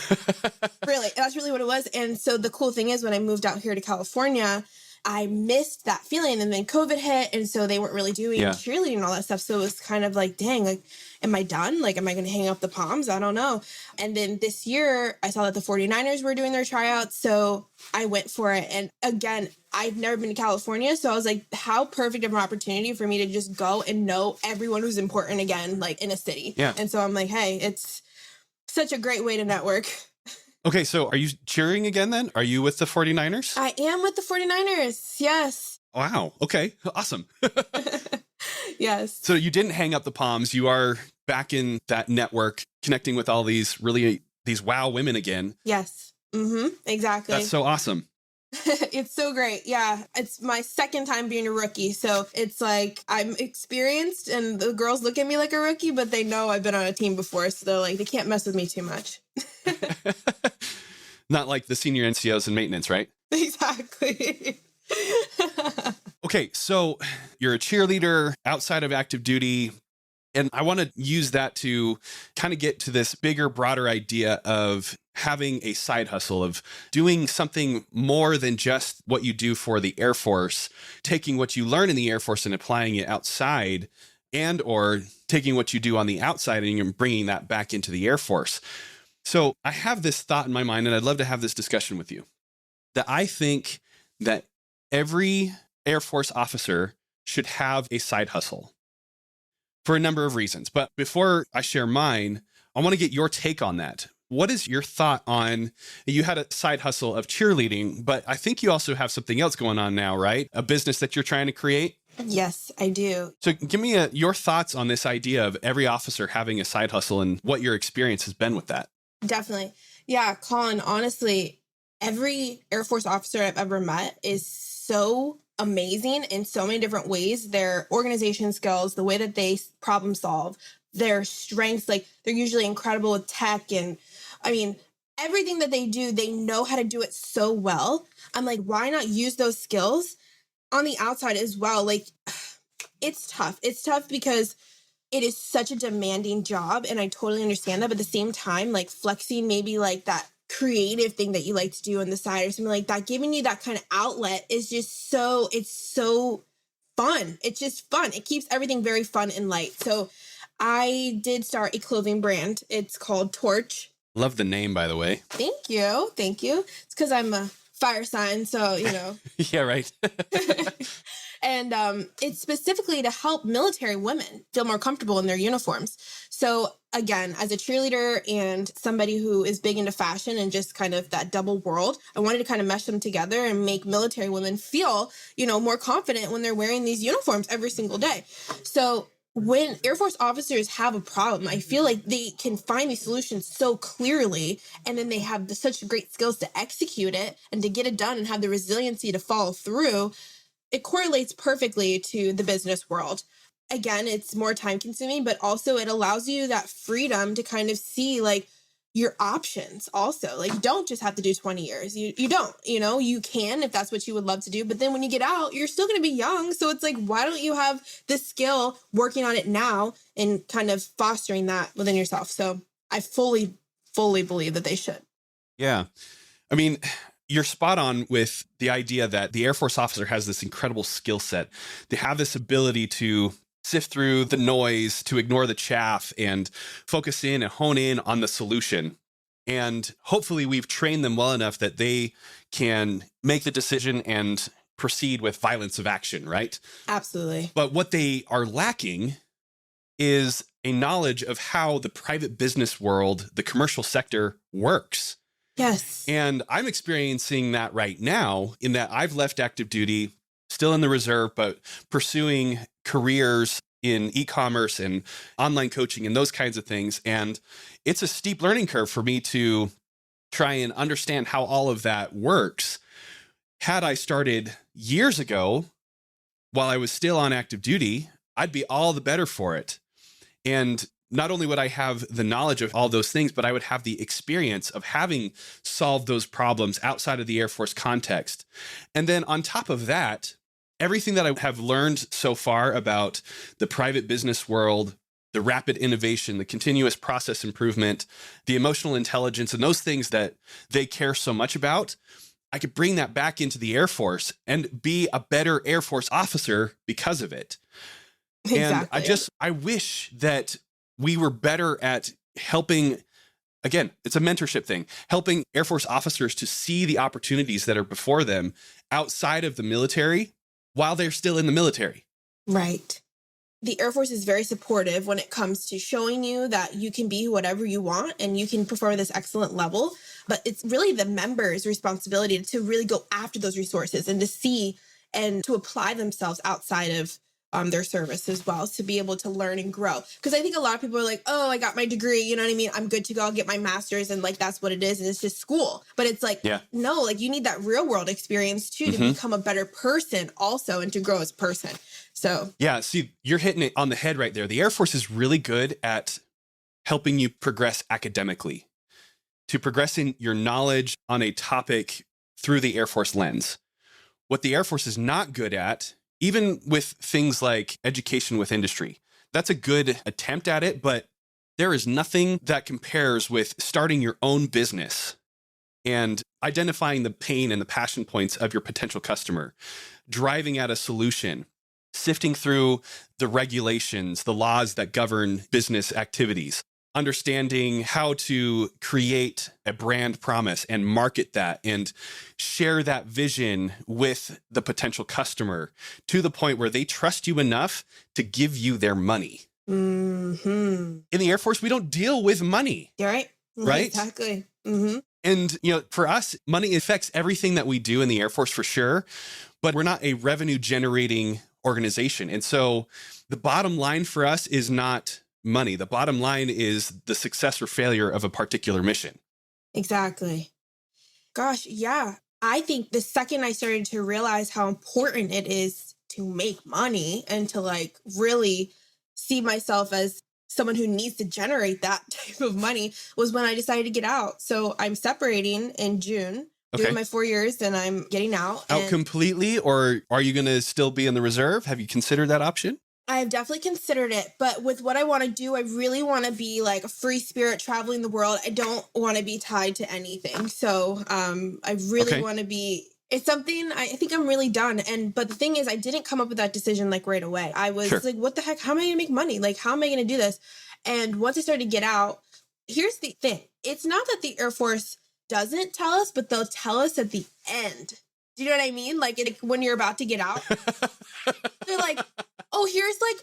Really, that's really what it was. And so the cool thing is when I moved out here to California, I missed that feeling, and then COVID hit, and so they weren't really doing cheerleading and all that stuff. So it was kind of like, dang, like, am I done? Like, am I going to hang up the palms? I don't know. And then this year, I saw that the 49ers were doing their tryouts, so I went for it. And again, I've never been to California, so I was like, how perfect of an opportunity for me to just go and know everyone who's important again, like in a city. Yeah. And so I'm like, hey, it's such a great way to network. Okay, so are you cheering again then? Are you with the 49ers? I am with the 49ers, yes. Wow, okay, awesome. Yes. So you didn't hang up the palms. You are back in that network, connecting with all these wow women again. Yes, exactly. That's so awesome. It's so great. Yeah. It's my second time being a rookie. So it's like I'm experienced and the girls look at me like a rookie, but they know I've been on a team before. So they're like, they can't mess with me too much. Not like the senior NCOs and maintenance, right? Exactly. Okay. So you're a cheerleader outside of active duty. And I want to use that to kind of get to this bigger, broader idea of having a side hustle, of doing something more than just what you do for the Air Force, taking what you learn in the Air Force and applying it outside, and or taking what you do on the outside and bringing that back into the Air Force. So I have this thought in my mind, and I'd love to have this discussion with you, that I think that every Air Force officer should have a side hustle for a number of reasons. But before I share mine, I want to get your take on that. What is your thought on, you had a side hustle of cheerleading, but I think you also have something else going on now, right? A business that you're trying to create? Yes, I do. So give me your thoughts on this idea of every officer having a side hustle and what your experience has been with that. Definitely. Yeah, Colin, honestly, every Air Force officer I've ever met is so amazing in so many different ways. Their organization skills, the way that they problem solve, their strengths, like they're usually incredible with tech. And everything that they do, they know how to do it so well. I'm like, why not use those skills on the outside as well? Like, it's tough. It's tough because it is such a demanding job, and I totally understand that. But at the same time, like flexing maybe like that creative thing that you like to do on the side or something like that, giving you that kind of outlet is just it's so fun. It's just fun. It keeps everything very fun and light. So I did start a clothing brand. It's called Torch. Love the name, by the way. Thank you. Thank you. It's because I'm a fire sign, so, Yeah, right. And it's specifically to help military women feel more comfortable in their uniforms. So again, as a cheerleader and somebody who is big into fashion and just kind of that double world, I wanted to kind of mesh them together and make military women feel, more confident when they're wearing these uniforms every single day. So when Air Force officers have a problem, I feel like they can find these solutions so clearly, and then they have such great skills to execute it and to get it done and have the resiliency to follow through. It correlates perfectly to the business world. Again, it's more time consuming, but also it allows you that freedom to kind of see like your options also. Like you don't just have to do 20 years. You don't, you can if that's what you would love to do. But then when you get out, you're still going to be young. So it's like, why don't you have this skill working on it now and kind of fostering that within yourself? So I fully believe that they should. Yeah. I mean, you're spot on with the idea that the Air Force officer has this incredible skill set. They have this ability to sift through the noise, to ignore the chaff and focus in and hone in on the solution. And hopefully we've trained them well enough that they can make the decision and proceed with violence of action, right? Absolutely. But what they are lacking is a knowledge of how the private business world, the commercial sector works. Yes. And I'm experiencing that right now in that I've left active duty, still in the reserve, but pursuing careers in e-commerce and online coaching and those kinds of things. And it's a steep learning curve for me to try and understand how all of that works. Had I started years ago, while I was still on active duty, I'd be all the better for it. And not only would I have the knowledge of all those things, but I would have the experience of having solved those problems outside of the Air Force context. And then on top of that, everything that I have learned so far about the private business world, the rapid innovation, the continuous process improvement, the emotional intelligence, and those things that they care so much about, I could bring that back into the Air Force and be a better Air Force officer because of it. Exactly. And I wish that we were better at helping, again, it's a mentorship thing, helping Air Force officers to see the opportunities that are before them outside of the military while they're still in the military. Right. The Air Force is very supportive when it comes to showing you that you can be whatever you want and you can perform at this excellent level. But it's really the members' responsibility to really go after those resources and to see and to apply themselves outside of their service as well, to be able to learn and grow. Because I think a lot of people are like, oh, I got my degree, you know what I mean? I'm good to go. I'll get my master's and like, that's what it is. And it's just school. But it's like, no, like you need that real world experience too, to become a better person also and to grow as a person. So yeah, see, you're hitting it on the head right there. The Air Force is really good at helping you progress academically, to progress in your knowledge on a topic through the Air Force lens. What the Air Force is not good at, even with things like education with industry, that's a good attempt at it, but there is nothing that compares with starting your own business and identifying the pain and the passion points of your potential customer, driving at a solution, sifting through the regulations, the laws that govern business activities, understanding how to create a brand promise and market that and share that vision with the potential customer to the point where they trust you enough to give you their money. In the Air Force, we don't deal with money. You're right. Right? Exactly. And, for us, money affects everything that we do in the Air Force for sure, but we're not a revenue generating organization. And so the bottom line for us is not money. The bottom line is the success or failure of a particular mission. Exactly. Gosh, yeah. I think the second I started to realize how important it is to make money and to like really see myself as someone who needs to generate that type of money was when I decided to get out. So I'm separating in June, doing my 4 years, and I'm getting out. Out completely, or are you going to still be in the reserve? Have you considered that option? I have definitely considered it, but with what I want to do, I really want to be like a free spirit traveling the world. I don't want to be tied to anything. So I really want to be, it's something I think I'm really done. But the thing is, I didn't come up with that decision like right away. I was like, what the heck? How am I going to make money? Like, how am I going to do this? And once I started to get out, here's the thing. It's not that the Air Force doesn't tell us, but they'll tell us at the end. Do you know what I mean? Like when you're about to get out, they're like, oh, here's like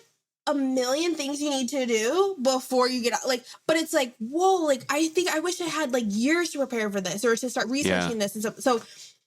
a million things you need to do before you get out. Like, but it's like, whoa, like I wish I had like years to prepare for this or to start researching this and stuff. So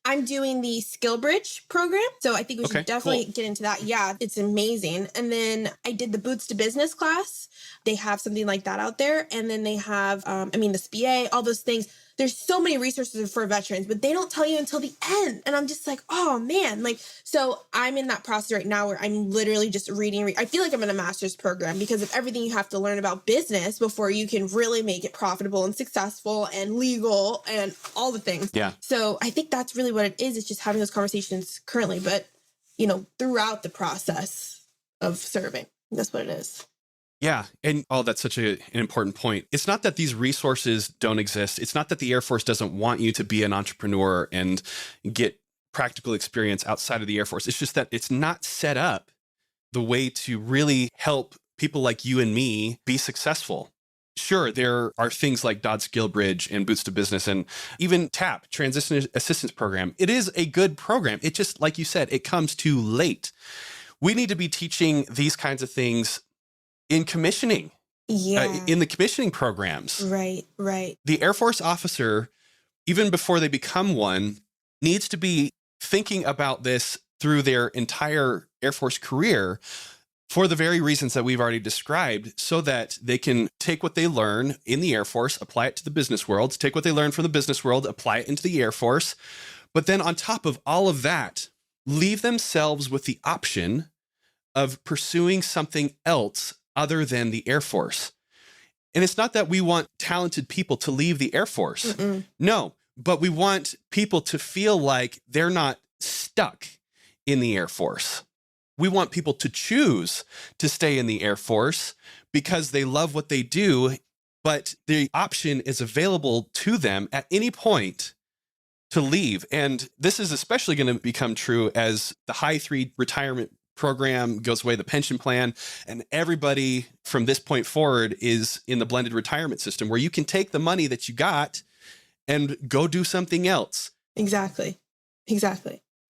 I'm doing the Skill Bridge program. So I think we should definitely get into that. Yeah, it's amazing. And then I did the Boots to Business class. They have something like that out there. And then they have, the SPA, all those things. There's so many resources for veterans, but they don't tell you until the end. And I'm just like, oh man, like, so I'm in that process right now where I'm literally just reading. I feel like I'm in a master's program because of everything you have to learn about business before you can really make it profitable and successful and legal and all the things. Yeah. So I think that's really what it is. It's just having those conversations currently, but throughout the process of serving, that's what it is. Yeah. And that's such an important point. It's not that these resources don't exist. It's not that the Air Force doesn't want you to be an entrepreneur and get practical experience outside of the Air Force. It's just that it's not set up the way to really help people like you and me be successful. Sure, there are things like Dodd Skill Bridge and Boots to Business and even TAP, Transition Assistance Program. It is a good program. It just, like you said, it comes too late. We need to be teaching these kinds of things in commissioning, in the commissioning programs. Right. The Air Force officer, even before they become one, needs to be thinking about this through their entire Air Force career for the very reasons that we've already described, so that they can take what they learn in the Air Force, apply it to the business world, take what they learn from the business world, apply it into the Air Force. But then on top of all of that, leave themselves with the option of pursuing something else other than the Air Force. And it's not that we want talented people to leave the Air Force. No, but we want people to feel like they're not stuck in the Air Force. We want people to choose to stay in the Air Force because they love what they do, but the option is available to them at any point to leave. And this is especially going to become true as the High 3 retirement program goes away, the pension plan, and everybody from this point forward is in the blended retirement system where you can take the money that you got and go do something else. Exactly.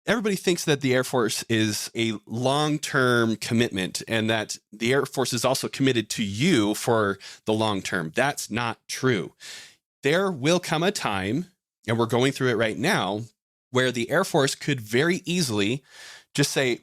Everybody thinks that the Air Force is a long-term commitment and that the Air Force is also committed to you for the long term. That's not true. There will come a time, and we're going through it right now, where the Air Force could very easily just say,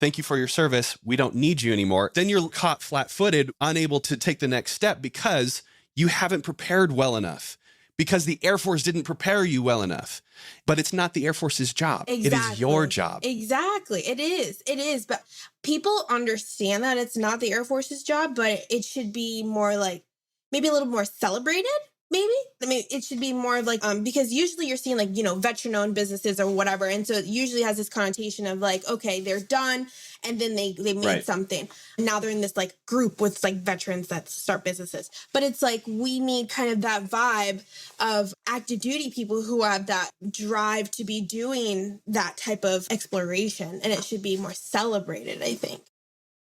thank you for your service. We don't need you anymore. Then you're caught flat-footed, unable to take the next step because you haven't prepared well enough, because the Air Force didn't prepare you well enough. But it's not the Air Force's job. Exactly. It is your job. Exactly. It is. But people understand that it's not the Air Force's job, but it should be more like maybe a little more celebrated. Maybe. I mean, it should be more like, because usually you're seeing like, veteran-owned businesses or whatever. And so it usually has this connotation of like, okay, they're done. And then they made something. Now they're in this like group with like veterans that start businesses. But it's like, we need kind of that vibe of active duty people who have that drive to be doing that type of exploration. And it should be more celebrated, I think.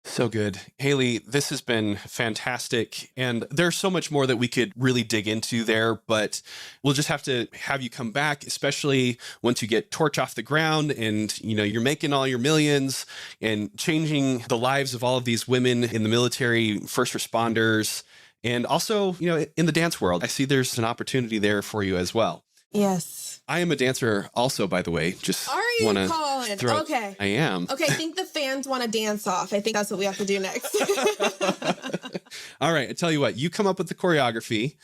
So good. Haley, this has been fantastic. And there's so much more that we could really dig into there, but we'll just have to have you come back, especially once you get Torch off the ground and, you're making all your millions and changing the lives of all of these women in the military, first responders, and also, in the dance world. I see there's an opportunity there for you as well. Yes. I am a dancer also, by the way. Are you, Colin? Okay. I am. Okay, I think the fans want to dance off. I think that's what we have to do next. All right, I tell you what, you come up with the choreography,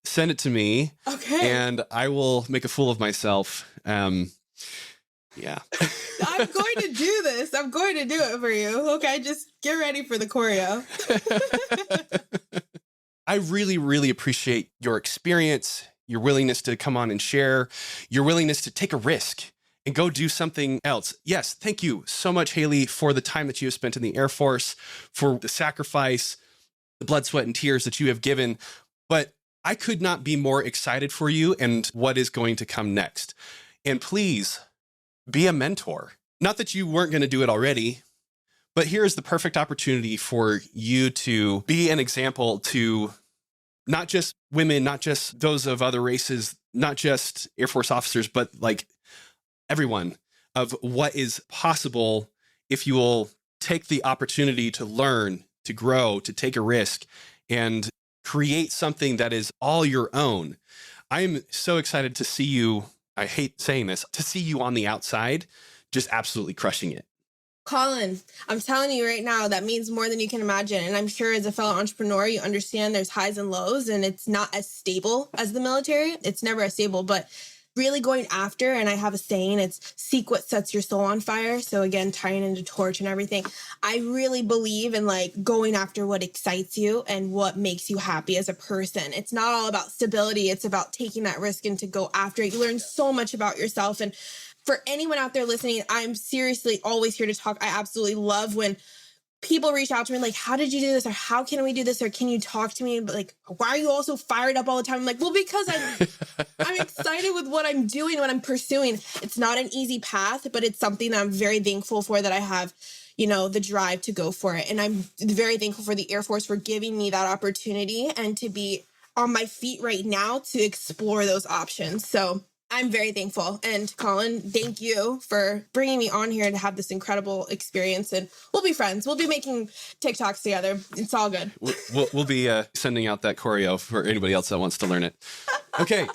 send it to me, and I will make a fool of myself. Yeah. I'm going to do this. I'm going to do it for you. Okay, just get ready for the choreo. I really, really appreciate your experience, your willingness to come on and share, your willingness to take a risk and go do something else. Yes, thank you so much, Haley, for the time that you have spent in the Air Force, for the sacrifice, the blood, sweat, and tears that you have given. But I could not be more excited for you and what is going to come next. And please be a mentor. Not that you weren't going to do it already, but here is the perfect opportunity for you to be an example to not just women, not just those of other races, not just Air Force officers, but like everyone, of what is possible if you will take the opportunity to learn, to grow, to take a risk, and create something that is all your own. I am so excited to see you. I hate saying this, to see you on the outside, just absolutely crushing it. Colin, I'm telling you right now, that means more than you can imagine. And I'm sure as a fellow entrepreneur, you understand there's highs and lows, and it's not as stable as the military. It's never as stable, but really going after, and I have a saying, it's seek what sets your soul on fire. So again, tying into torch and everything, I really believe in like going after what excites you and what makes you happy as a person. It's not all about stability. It's about taking that risk and to go after it. You learn so much about yourself. And for anyone out there listening, I'm seriously always here to talk. I absolutely love when people reach out to me like, how did you do this? Or how can we do this? Or can you talk to me? But like, why are you all so fired up all the time? I'm like, well, because I'm excited with what I'm doing, what I'm pursuing. It's not an easy path, but it's something that I'm very thankful for, that I have, the drive to go for it. And I'm very thankful for the Air Force for giving me that opportunity and to be on my feet right now to explore those options. So I'm very thankful. And Colin, thank you for bringing me on here to have this incredible experience. And we'll be friends. We'll be making TikToks together. It's all good. We'll be sending out that choreo for anybody else that wants to learn it. Okay.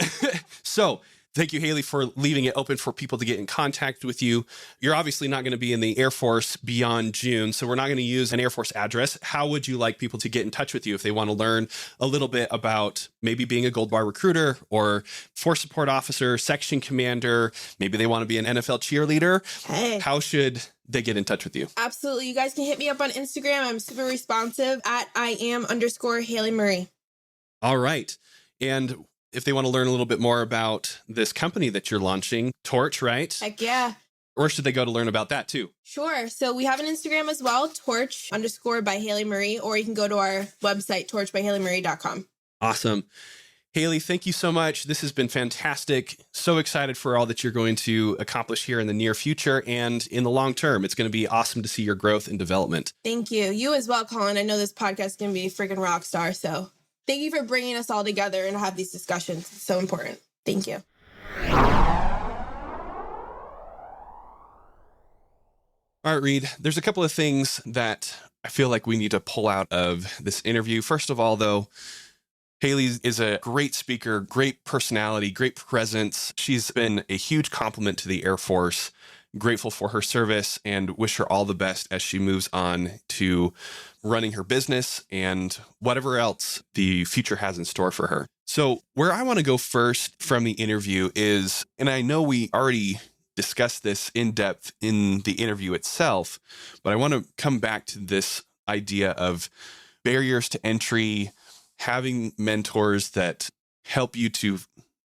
So thank you, Haley, for leaving it open for people to get in contact with you. You're obviously not going to be in the Air Force beyond June, so we're not going to use an Air Force address. How would you like people to get in touch with you if they want to learn a little bit about maybe being a Gold Bar recruiter or force support officer, section commander? Maybe they want to be an NFL cheerleader. Hey. How should they get in touch with you? Absolutely. You guys can hit me up on Instagram. I'm super responsive at @Iam_Haley Marie. All right. And if they want to learn a little bit more about this company that you're launching, Torch, right? Heck yeah. Or should they go to learn about that too? Sure. So we have an Instagram as well, Torch_by Haley Marie, or you can go to our website, torchbyhaleymarie.com. Awesome. Haley, thank you so much. This has been fantastic. So excited for all that you're going to accomplish here in the near future and in the long term. It's going to be awesome to see your growth and development. Thank you. You as well, Colin. I know this podcast is going to be a freaking rock star. So thank you for bringing us all together and have these discussions. It's so important. Thank you. All right, Reed, there's a couple of things that I feel like we need to pull out of this interview. First of all, though, Haley is a great speaker, great personality, great presence. She's been a huge compliment to the Air Force. Grateful for her service and wish her all the best as she moves on to running her business and whatever else the future has in store for her. So where I want to go first from the interview is, and I know we already discussed this in depth in the interview itself, but I want to come back to this idea of barriers to entry, having mentors that help you to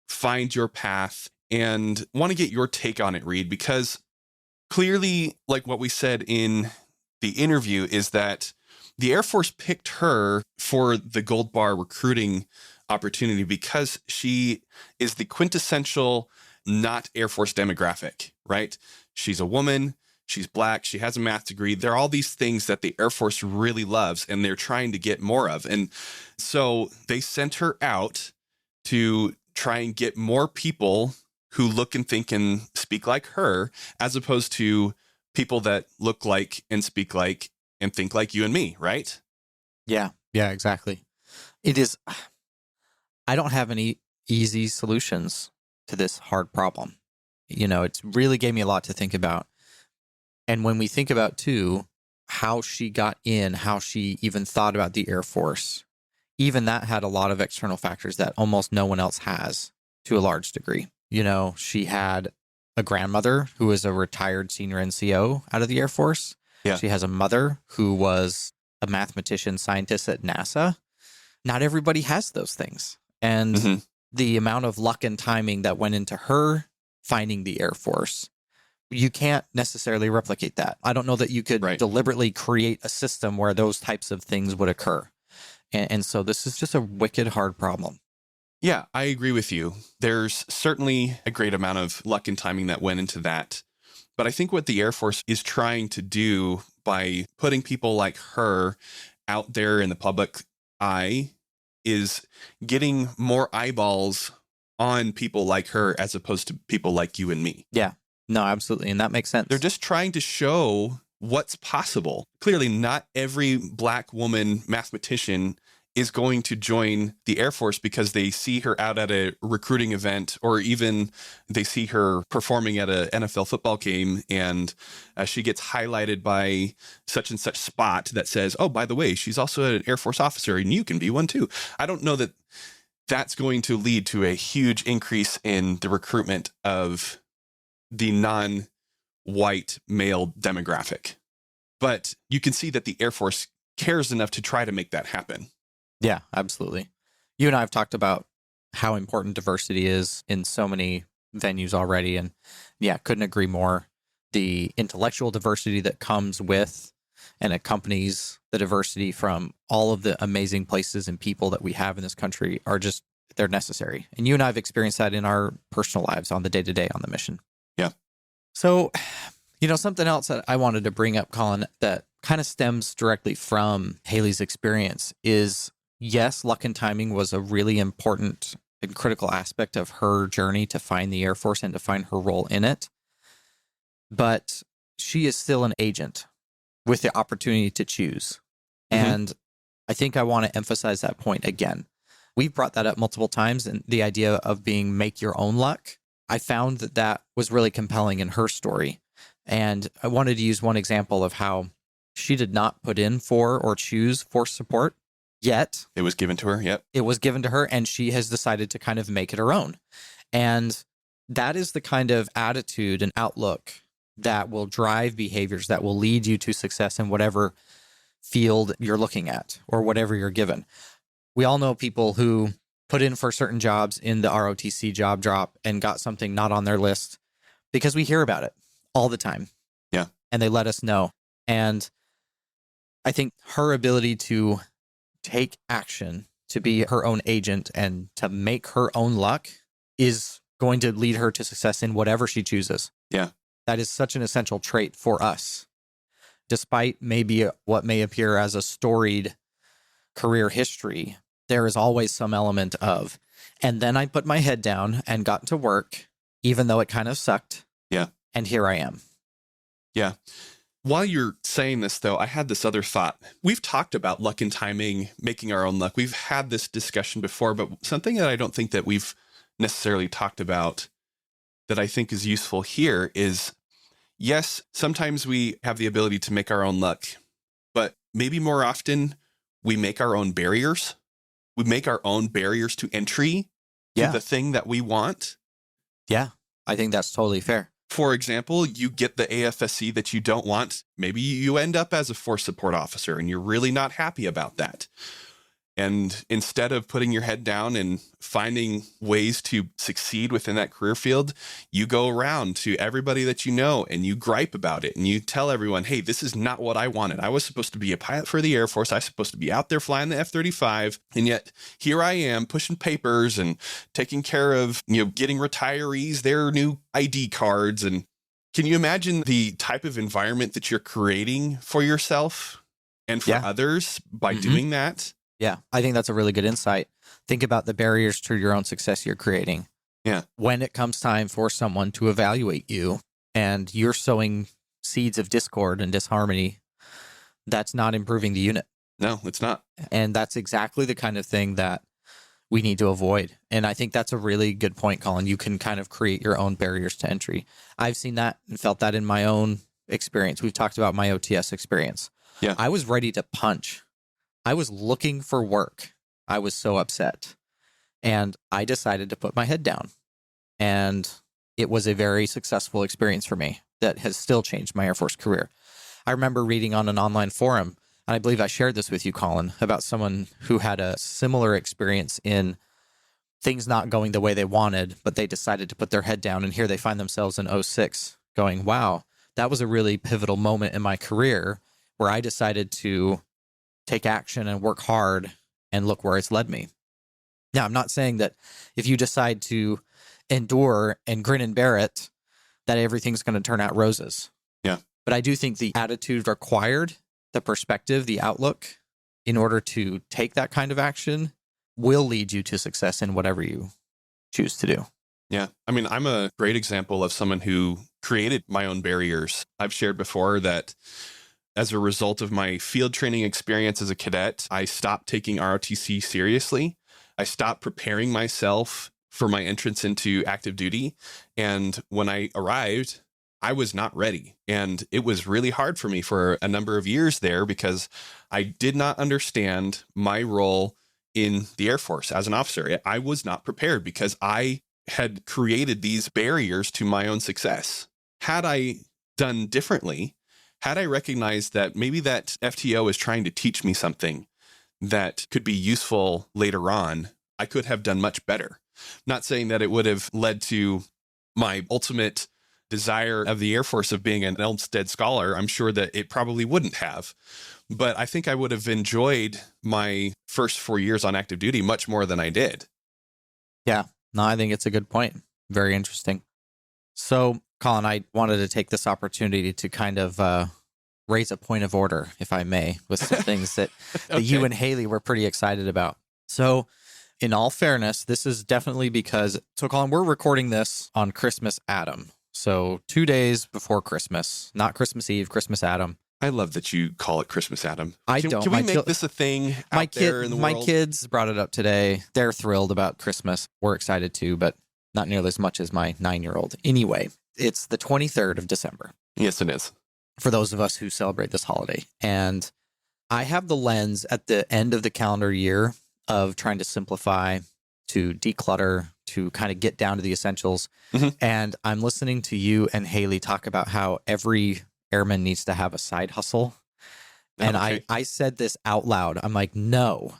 find your path, and want to get your take on it, Reed, because clearly, like what we said in the interview, is that the Air Force picked her for the Gold Bar recruiting opportunity because she is the quintessential not Air Force demographic, right? She's a woman, she's Black, she has a math degree. There are all these things that the Air Force really loves and they're trying to get more of. And so they sent her out to try and get more people who look and think and speak like her, as opposed to people that look like and speak like and think like you and me, right? Yeah, exactly. It is, I don't have any easy solutions to this hard problem. It's really gave me a lot to think about. And when we think about, too, how she got in, how she even thought about the Air Force, even that had a lot of external factors that almost no one else has to a large degree. She had a grandmother who was a retired senior NCO out of the Air Force. Yeah. She has a mother who was a mathematician scientist at NASA. Not everybody has those things. And the amount of luck and timing that went into her finding the Air Force you can't necessarily replicate that. I don't know that you could deliberately create a system where those types of things would occur. And so this is just a wicked hard problem. Yeah, I agree with you. There's certainly a great amount of luck and timing that went into that. But I think what the Air Force is trying to do by putting people like her out there in the public eye is getting more eyeballs on people like her as opposed to people like you and me. Yeah, no, absolutely. And that makes sense. They're just trying to show what's possible. Clearly, not every Black woman mathematician is going to join the Air Force because they see her out at a recruiting event, or even they see her performing at an NFL football game and she gets highlighted by such and such spot that says, oh, by the way, she's also an Air Force officer and you can be one too. I don't know that that's going to lead to a huge increase in the recruitment of the non-white male demographic. But you can see that the Air Force cares enough to try to make that happen. Yeah, absolutely. You and I have talked about how important diversity is in so many venues already. And yeah, couldn't agree more. The intellectual diversity that comes with and accompanies the diversity from all of the amazing places and people that we have in this country are just, they're necessary. And you and I have experienced that in our personal lives on the day-to-day on the mission. Yeah. So, something else that I wanted to bring up, Colin, that kind of stems directly from Haley's experience is, yes, luck and timing was a really important and critical aspect of her journey to find the Air Force and to find her role in it. But she is still an agent with the opportunity to choose. Mm-hmm. And I think I want to emphasize that point again. We've brought that up multiple times, and the idea of being make your own luck. I found that was really compelling in her story. And I wanted to use one example of how she did not put in for or choose force support, yet it was given to her. Yep. It was given to her, and she has decided to kind of make it her own. And that is the kind of attitude and outlook that will drive behaviors that will lead you to success in whatever field you're looking at or whatever you're given. We all know people who put in for certain jobs in the ROTC job drop and got something not on their list because we hear about it all the time. Yeah. And they let us know. And I think her ability to take action, to be her own agent and to make her own luck is going to lead her to success in whatever she chooses. Yeah. That is such an essential trait for us. Despite maybe what may appear as a storied career history, there is always some element of, and then I put my head down and got to work, even though it kind of sucked. Yeah. And here I am. Yeah. While you're saying this, though, I had this other thought. We've talked about luck and timing, making our own luck. We've had this discussion before, but something that I don't think that we've necessarily talked about that I think is useful here is, yes, sometimes we have the ability to make our own luck, but maybe more often we make our own barriers. We make our own barriers to entry to the thing that we want. Yeah, I think that's totally fair. For example, you get the AFSC that you don't want. Maybe you end up as a force support officer and you're really not happy about that. And instead of putting your head down and finding ways to succeed within that career field, you go around to everybody that you know and you gripe about it and you tell everyone, hey, this is not what I wanted. I was supposed to be a pilot for the Air Force. I was supposed to be out there flying the F-35. And yet here I am pushing papers and taking care of, getting retirees their new ID cards. And can you imagine the type of environment that you're creating for yourself and for others by doing that? Yeah, I think that's a really good insight. Think about the barriers to your own success you're creating. Yeah. When it comes time for someone to evaluate you and you're sowing seeds of discord and disharmony, that's not improving the unit. No, it's not. And that's exactly the kind of thing that we need to avoid. And I think that's a really good point, Colin. You can kind of create your own barriers to entry. I've seen that and felt that in my own experience. We've talked about my OTS experience. Yeah. I was ready to punch. I was looking for work. I was so upset. And I decided to put my head down. And it was a very successful experience for me that has still changed my Air Force career. I remember reading on an online forum, and I believe I shared this with you, Colin, about someone who had a similar experience in things not going the way they wanted, but they decided to put their head down. And here they find themselves in 06 going, wow, that was a really pivotal moment in my career where I decided to take action and work hard, and look where it's led me. Now, I'm not saying that if you decide to endure and grin and bear it, that everything's going to turn out roses. Yeah. But I do think the attitude required, the perspective, the outlook in order to take that kind of action will lead you to success in whatever you choose to do. Yeah. I mean, I'm a great example of someone who created my own barriers. I've shared before that as a result of my field training experience as a cadet, I stopped taking ROTC seriously. I stopped preparing myself for my entrance into active duty. And when I arrived, I was not ready. And it was really hard for me for a number of years there because I did not understand my role in the Air Force as an officer. I was not prepared because I had created these barriers to my own success. Had I done differently, had I recognized that maybe that FTO is trying to teach me something that could be useful later on, I could have done much better. Not saying that it would have led to my ultimate desire of the Air Force of being an Olmsted scholar. I'm sure that it probably wouldn't have. But I think I would have enjoyed my first 4 years on active duty much more than I did. Yeah, no, I think it's a good point. Very interesting. So, Colin, I wanted to take this opportunity to kind of raise a point of order, if I may, with some things that, Okay. that you and Haley were pretty excited about. So, in all fairness, this is definitely because, so Colin, we're recording this on Christmas Adam. So 2 days before Christmas, not Christmas Eve, Christmas Adam. I love that you call it Christmas Adam. I Can don't. we My make this a thing out there in the my world? kids brought it up today. They're thrilled about Christmas. We're excited too, but not nearly as much as my 9-year-old. Anyway, it's the 23rd of December Yes, it is. for those of us who celebrate this holiday. And I have the lens at the end of the calendar year of trying to simplify, to declutter, to kind of get down to the essentials. Mhm. And I'm listening to you and Haley talk about how every airman needs to have a side hustle. And Okay. I said this out loud. I'm like, no,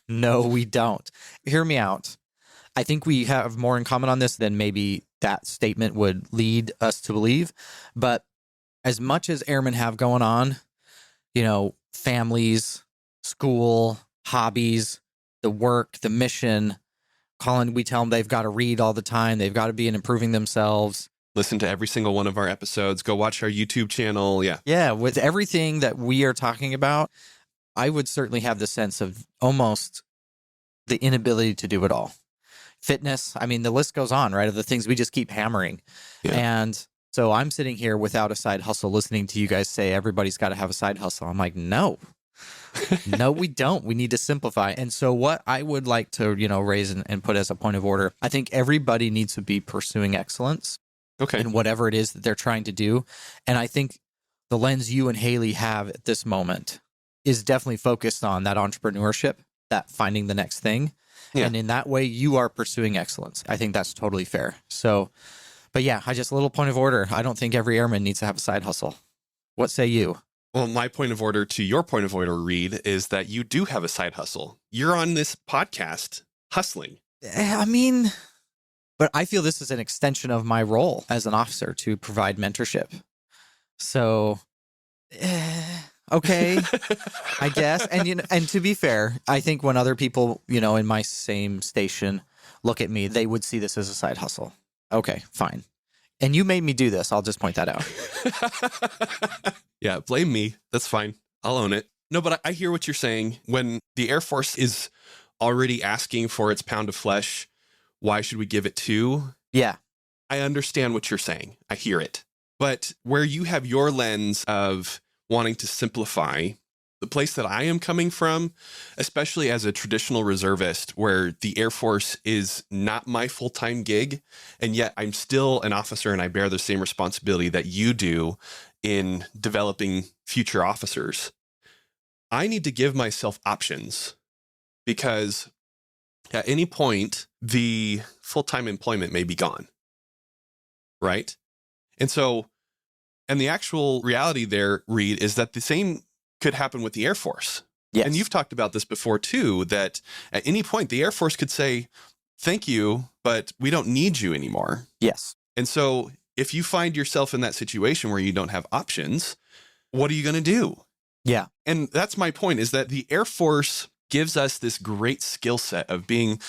no, we don't. Hear me out. I think we have more in common on this than maybe that statement would lead us to believe. But as much as airmen have going on, you know, families, school, hobbies, the work, the mission, Colin, we tell them they've got to read all the time. They've got to be improving themselves. Listen to every single one of our episodes. Go watch our YouTube channel. Yeah. Yeah, with everything that we are talking about, I would certainly have the sense of almost the inability to do it all. Fitness, I mean, the list goes on, right, of the things we just keep hammering. Yeah. And so I'm sitting here without a side hustle listening to you guys say everybody's got to have a side hustle. I'm like, no. No, we don't. We need to simplify. And so what I would like to, raise and put as a point of order, I think everybody needs to be pursuing excellence Okay. in whatever it is that they're trying to do. And I think the lens you and Haley have at this moment is definitely focused on that entrepreneurship, that finding the next thing. Yeah. And in that way, you are pursuing excellence. I think that's totally fair. So, but yeah, I just a little point of order. I don't think every airman needs to have a side hustle. What say you? Well, my point of order to your point of order, Reed, is that you do have a side hustle. You're on this podcast hustling. I mean, but I feel this is an extension of my role as an officer to provide mentorship. So, okay, I guess. And and to be fair, I think when other people, in my same station look at me, they would see this as a side hustle. Okay, fine. And you made me do this. I'll just point that out. Yeah, blame me. That's fine. I'll own it. No, but I hear what you're saying. When the Air Force is already asking for its pound of flesh, why should we give it two? Yeah. I understand what you're saying. I hear it. But where you have your lens of wanting to simplify, the place that I am coming from, especially as a traditional reservist, where the Air Force is not my full-time gig, and yet I'm still an officer and I bear the same responsibility that you do in developing future officers. I need to give myself options because at any point, the full-time employment may be gone, right? And so, and the actual reality there, Reed, is that the same could happen with the Air Force. Yes. And you've talked about this before too, that at any point the Air Force could say, thank you, but we don't need you anymore. Yes. And so if you find yourself in that situation where you don't have options, what are you going to do? Yeah. And that's my point, is that the Air Force gives us this great skill set of being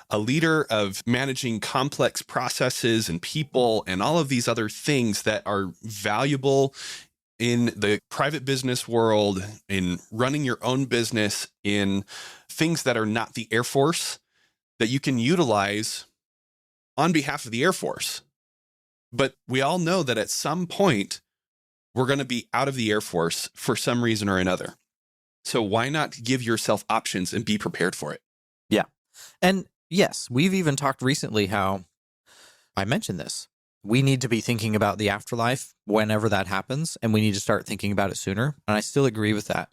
a leader, of managing complex processes and people and all of these other things that are valuable in the private business world, in running your own business, in things that are not the Air Force, that you can utilize on behalf of the Air Force. But we all know that at some point, we're going to be out of the Air Force for some reason or another. So why not give yourself options and be prepared for it? Yeah. And yes, we've even talked recently how I mentioned this. We need to be thinking about the afterlife whenever that happens, and we need to start thinking about it sooner. And I still agree with that.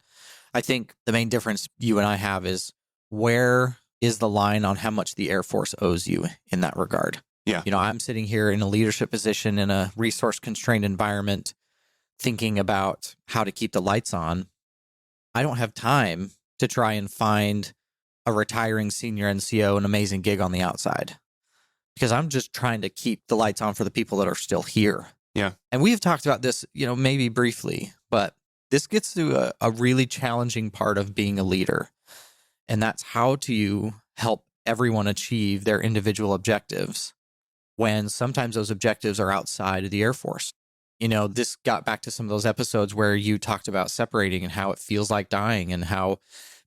I think the main difference you and I have is, where is the line on how much the Air Force owes you in that regard? Yeah. I'm sitting here in a leadership position in a resource-constrained environment thinking about how to keep the lights on. I don't have time to try and find a retiring senior NCO an amazing gig on the outside, because I'm just trying to keep the lights on for the people that are still here. Yeah. And we've talked about this, maybe briefly, but this gets to a really challenging part of being a leader. And that's how to help everyone achieve their individual objectives when sometimes those objectives are outside of the Air Force. This got back to some of those episodes where you talked about separating and how it feels like dying, and how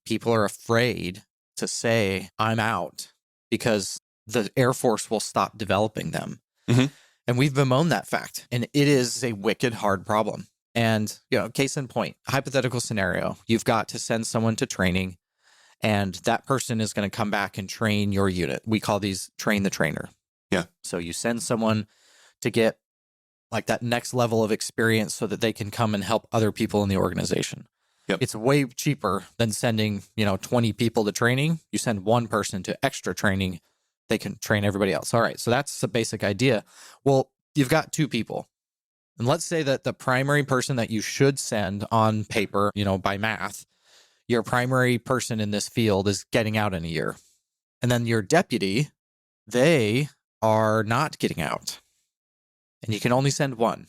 people are afraid to say, I'm out, because the Air Force will stop developing them. Mm-hmm. And we've bemoaned that fact. And it is a wicked hard problem. And, case in point, hypothetical scenario, you've got to send someone to training, and that person is going to come back and train your unit. We call these train the trainer. Yeah. So you send someone to get like that next level of experience so that they can come and help other people in the organization. Yep. It's way cheaper than sending, 20 people to training. You send one person to extra training, they can train everybody else. All right. So that's the basic idea. Well, you've got two people. And let's say that the primary person that you should send on paper, by math, your primary person in this field is getting out in a year. And then your deputy, they are not getting out. And you can only send one.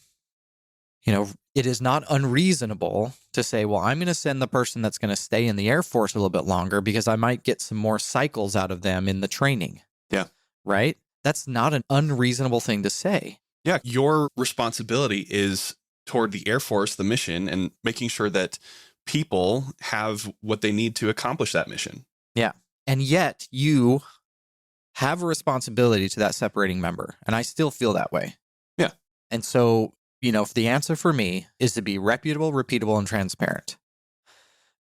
It is not unreasonable to say, well, I'm going to send the person that's going to stay in the Air Force a little bit longer because I might get some more cycles out of them in the training. Yeah. Right? That's not an unreasonable thing to say. Yeah. Your responsibility is toward the Air Force, the mission, and making sure that people have what they need to accomplish that mission. Yeah. And yet you have a responsibility to that separating member. And I still feel that way. Yeah. And so, if the answer for me is to be reputable, repeatable, and transparent.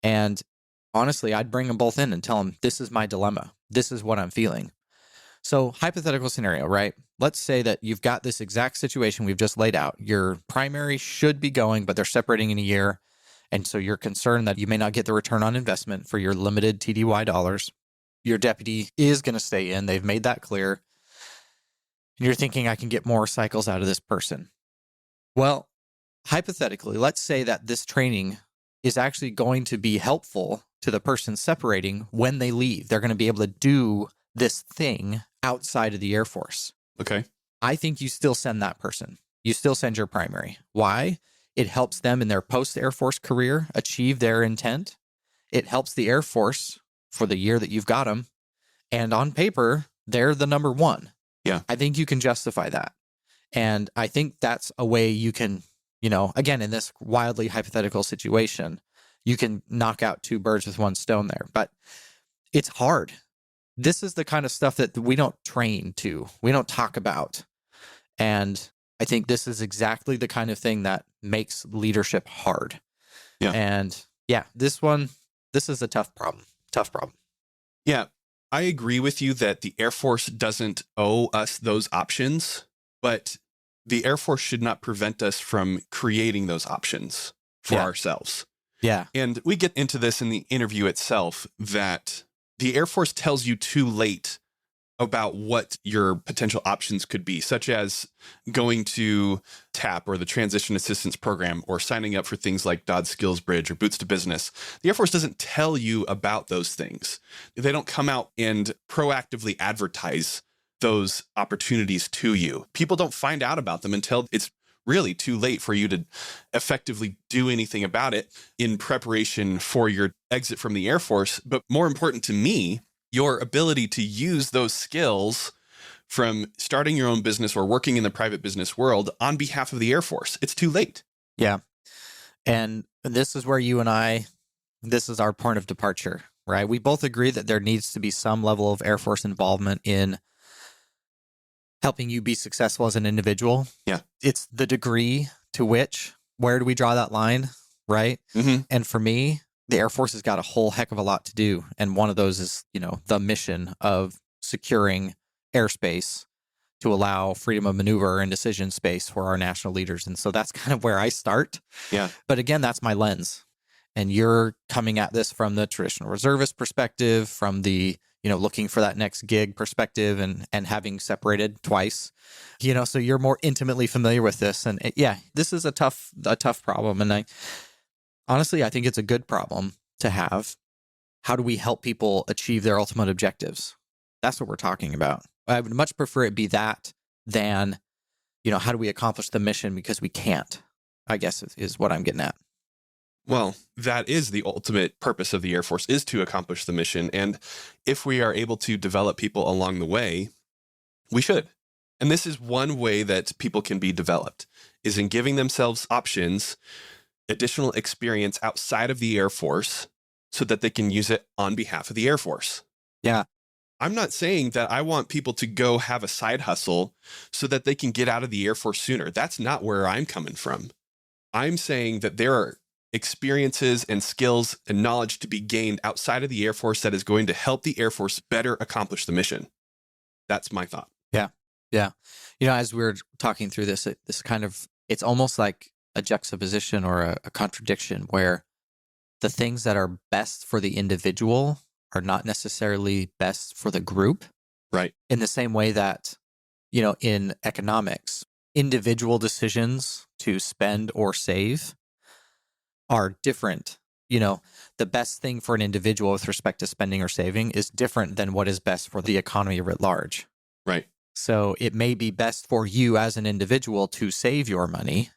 And honestly, I'd bring them both in and tell them, this is my dilemma. This is what I'm feeling. So hypothetical scenario, right? Let's say that you've got this exact situation we've just laid out. Your primary should be going, but they're separating in a year. And so you're concerned that you may not get the return on investment for your limited TDY dollars. Your deputy is going to stay in. They've made that clear. And you're thinking, I can get more cycles out of this person. Well, hypothetically, let's say that this training is actually going to be helpful to the person separating when they leave. They're going to be able to do this thing outside of the Air Force. Okay. I think you still send that person. You still send your primary. Why? It helps them in their post-Air Force career achieve their intent. It helps the Air Force for the year that you've got them. And on paper, they're the number one. Yeah. I think you can justify that. And I think that's a way you can, again, in this wildly hypothetical situation, you can knock out two birds with one stone there. But it's hard. This is the kind of stuff that we don't train to, we don't talk about. And I think this is exactly the kind of thing that makes leadership hard. Yeah. And this is a tough problem. Yeah. I agree with you that the Air Force doesn't owe us those options, but the Air Force should not prevent us from creating those options for ourselves. Yeah. And we get into this in the interview itself, that the Air Force tells you too late about what your potential options could be, such as going to TAP or the Transition Assistance Program, or signing up for things like Dodd Skills Bridge or Boots to Business. The Air Force doesn't tell you about those things. They don't come out and proactively advertise those opportunities to you. People don't find out about them until it's really too late for you to effectively do anything about it in preparation for your exit from the Air Force. But more important to me, your ability to use those skills from starting your own business or working in the private business world on behalf of the Air Force. It's too late. Yeah. And this is where you and I, this is our point of departure, right? We both agree that there needs to be some level of Air Force involvement in helping you be successful as an individual. Yeah. It's the degree to which, where do we draw that line, right? Mm-hmm. And for me, the Air Force has got a whole heck of a lot to do. And one of those is, the mission of securing airspace to allow freedom of maneuver and decision space for our national leaders. And so that's kind of where I start. Yeah. But again, that's my lens. And you're coming at this from the traditional reservist perspective, from the, looking for that next gig perspective and having separated twice, so you're more intimately familiar with this. And this is a tough problem. And honestly, I think it's a good problem to have. How do we help people achieve their ultimate objectives? That's what we're talking about. I would much prefer it be that than, how do we accomplish the mission because we can't, I guess is what I'm getting at. Well, that is the ultimate purpose of the Air Force, is to accomplish the mission. And if we are able to develop people along the way, we should. And this is one way that people can be developed, is in giving themselves options, additional experience outside of the Air Force so that they can use it on behalf of the Air Force. Yeah. I'm not saying that I want people to go have a side hustle so that they can get out of the Air Force sooner. That's not where I'm coming from. I'm saying that there are experiences and skills and knowledge to be gained outside of the Air Force that is going to help the Air Force better accomplish the mission. That's my thought. Yeah. Yeah. As we were talking through this, it's almost like a juxtaposition or a contradiction where the things that are best for the individual are not necessarily best for the group. Right. In the same way that, in economics, individual decisions to spend or save are different. The best thing for an individual with respect to spending or saving is different than what is best for the economy writ large. Right. So it may be best for you as an individual to save your money,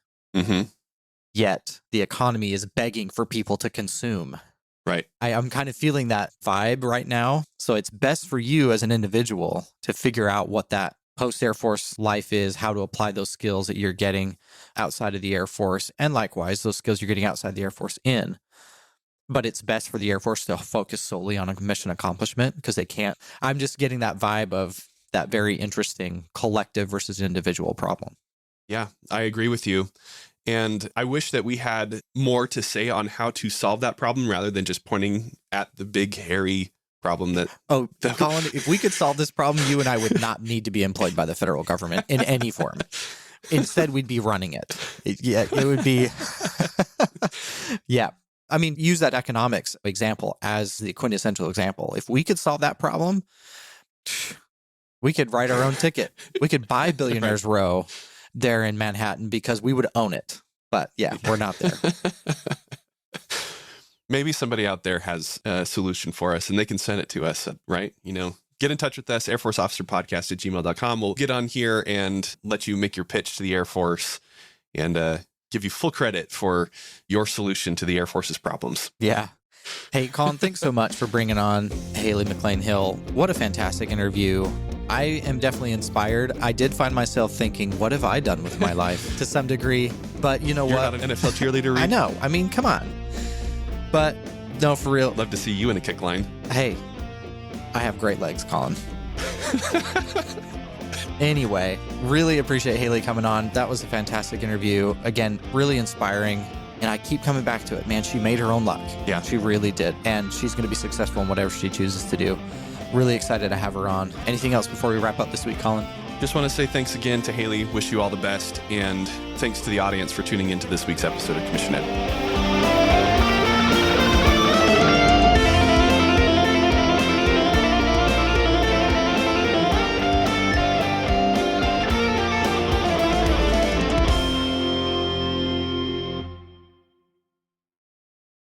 yet the economy is begging for people to consume. Right. I'm kind of feeling that vibe right now. So it's best for you as an individual to figure out what that post-Air Force life is, how to apply those skills that you're getting outside of the Air Force, and likewise, those skills you're getting outside the Air Force in. But it's best for the Air Force to focus solely on a mission accomplishment because they can't. I'm just getting that vibe of that very interesting collective versus individual problem. Yeah, I agree with you. And I wish that we had more to say on how to solve that problem rather than just pointing at the big, hairy problem that... Oh, Colin, if we could solve this problem, you and I would not need to be employed by the federal government in any form. Instead, we'd be running it. It would be... Yeah. I mean, use that economics example as the quintessential example. If we could solve that problem, we could write our own ticket. We could buy Billionaires Row there in Manhattan because we would own it. But yeah, we're not there. Maybe somebody out there has a solution for us and they can send it to us, right? Get in touch with us, airforceofficerpodcast@gmail.com. We'll get on here and let you make your pitch to the Air Force and give you full credit for your solution to the Air Force's problems. Yeah. Hey, Colin, thanks so much for bringing on Haley McClain Hill. What a fantastic interview. I am definitely inspired. I did find myself thinking, what have I done with my life to some degree? But you know You're what? not an NFL cheerleader, Reed? I know. I mean, come on. But no, for real. Love to see you in a kick line. Hey, I have great legs, Colin. Anyway, really appreciate Haley coming on. That was a fantastic interview. Again, really inspiring. And I keep coming back to it, man. She made her own luck. Yeah. She really did. And she's going to be successful in whatever she chooses to do. Really excited to have her on. Anything else before we wrap up this week, Colin? Just want to say thanks again to Haley. Wish you all the best. And thanks to the audience for tuning into this week's episode of Commission Ed.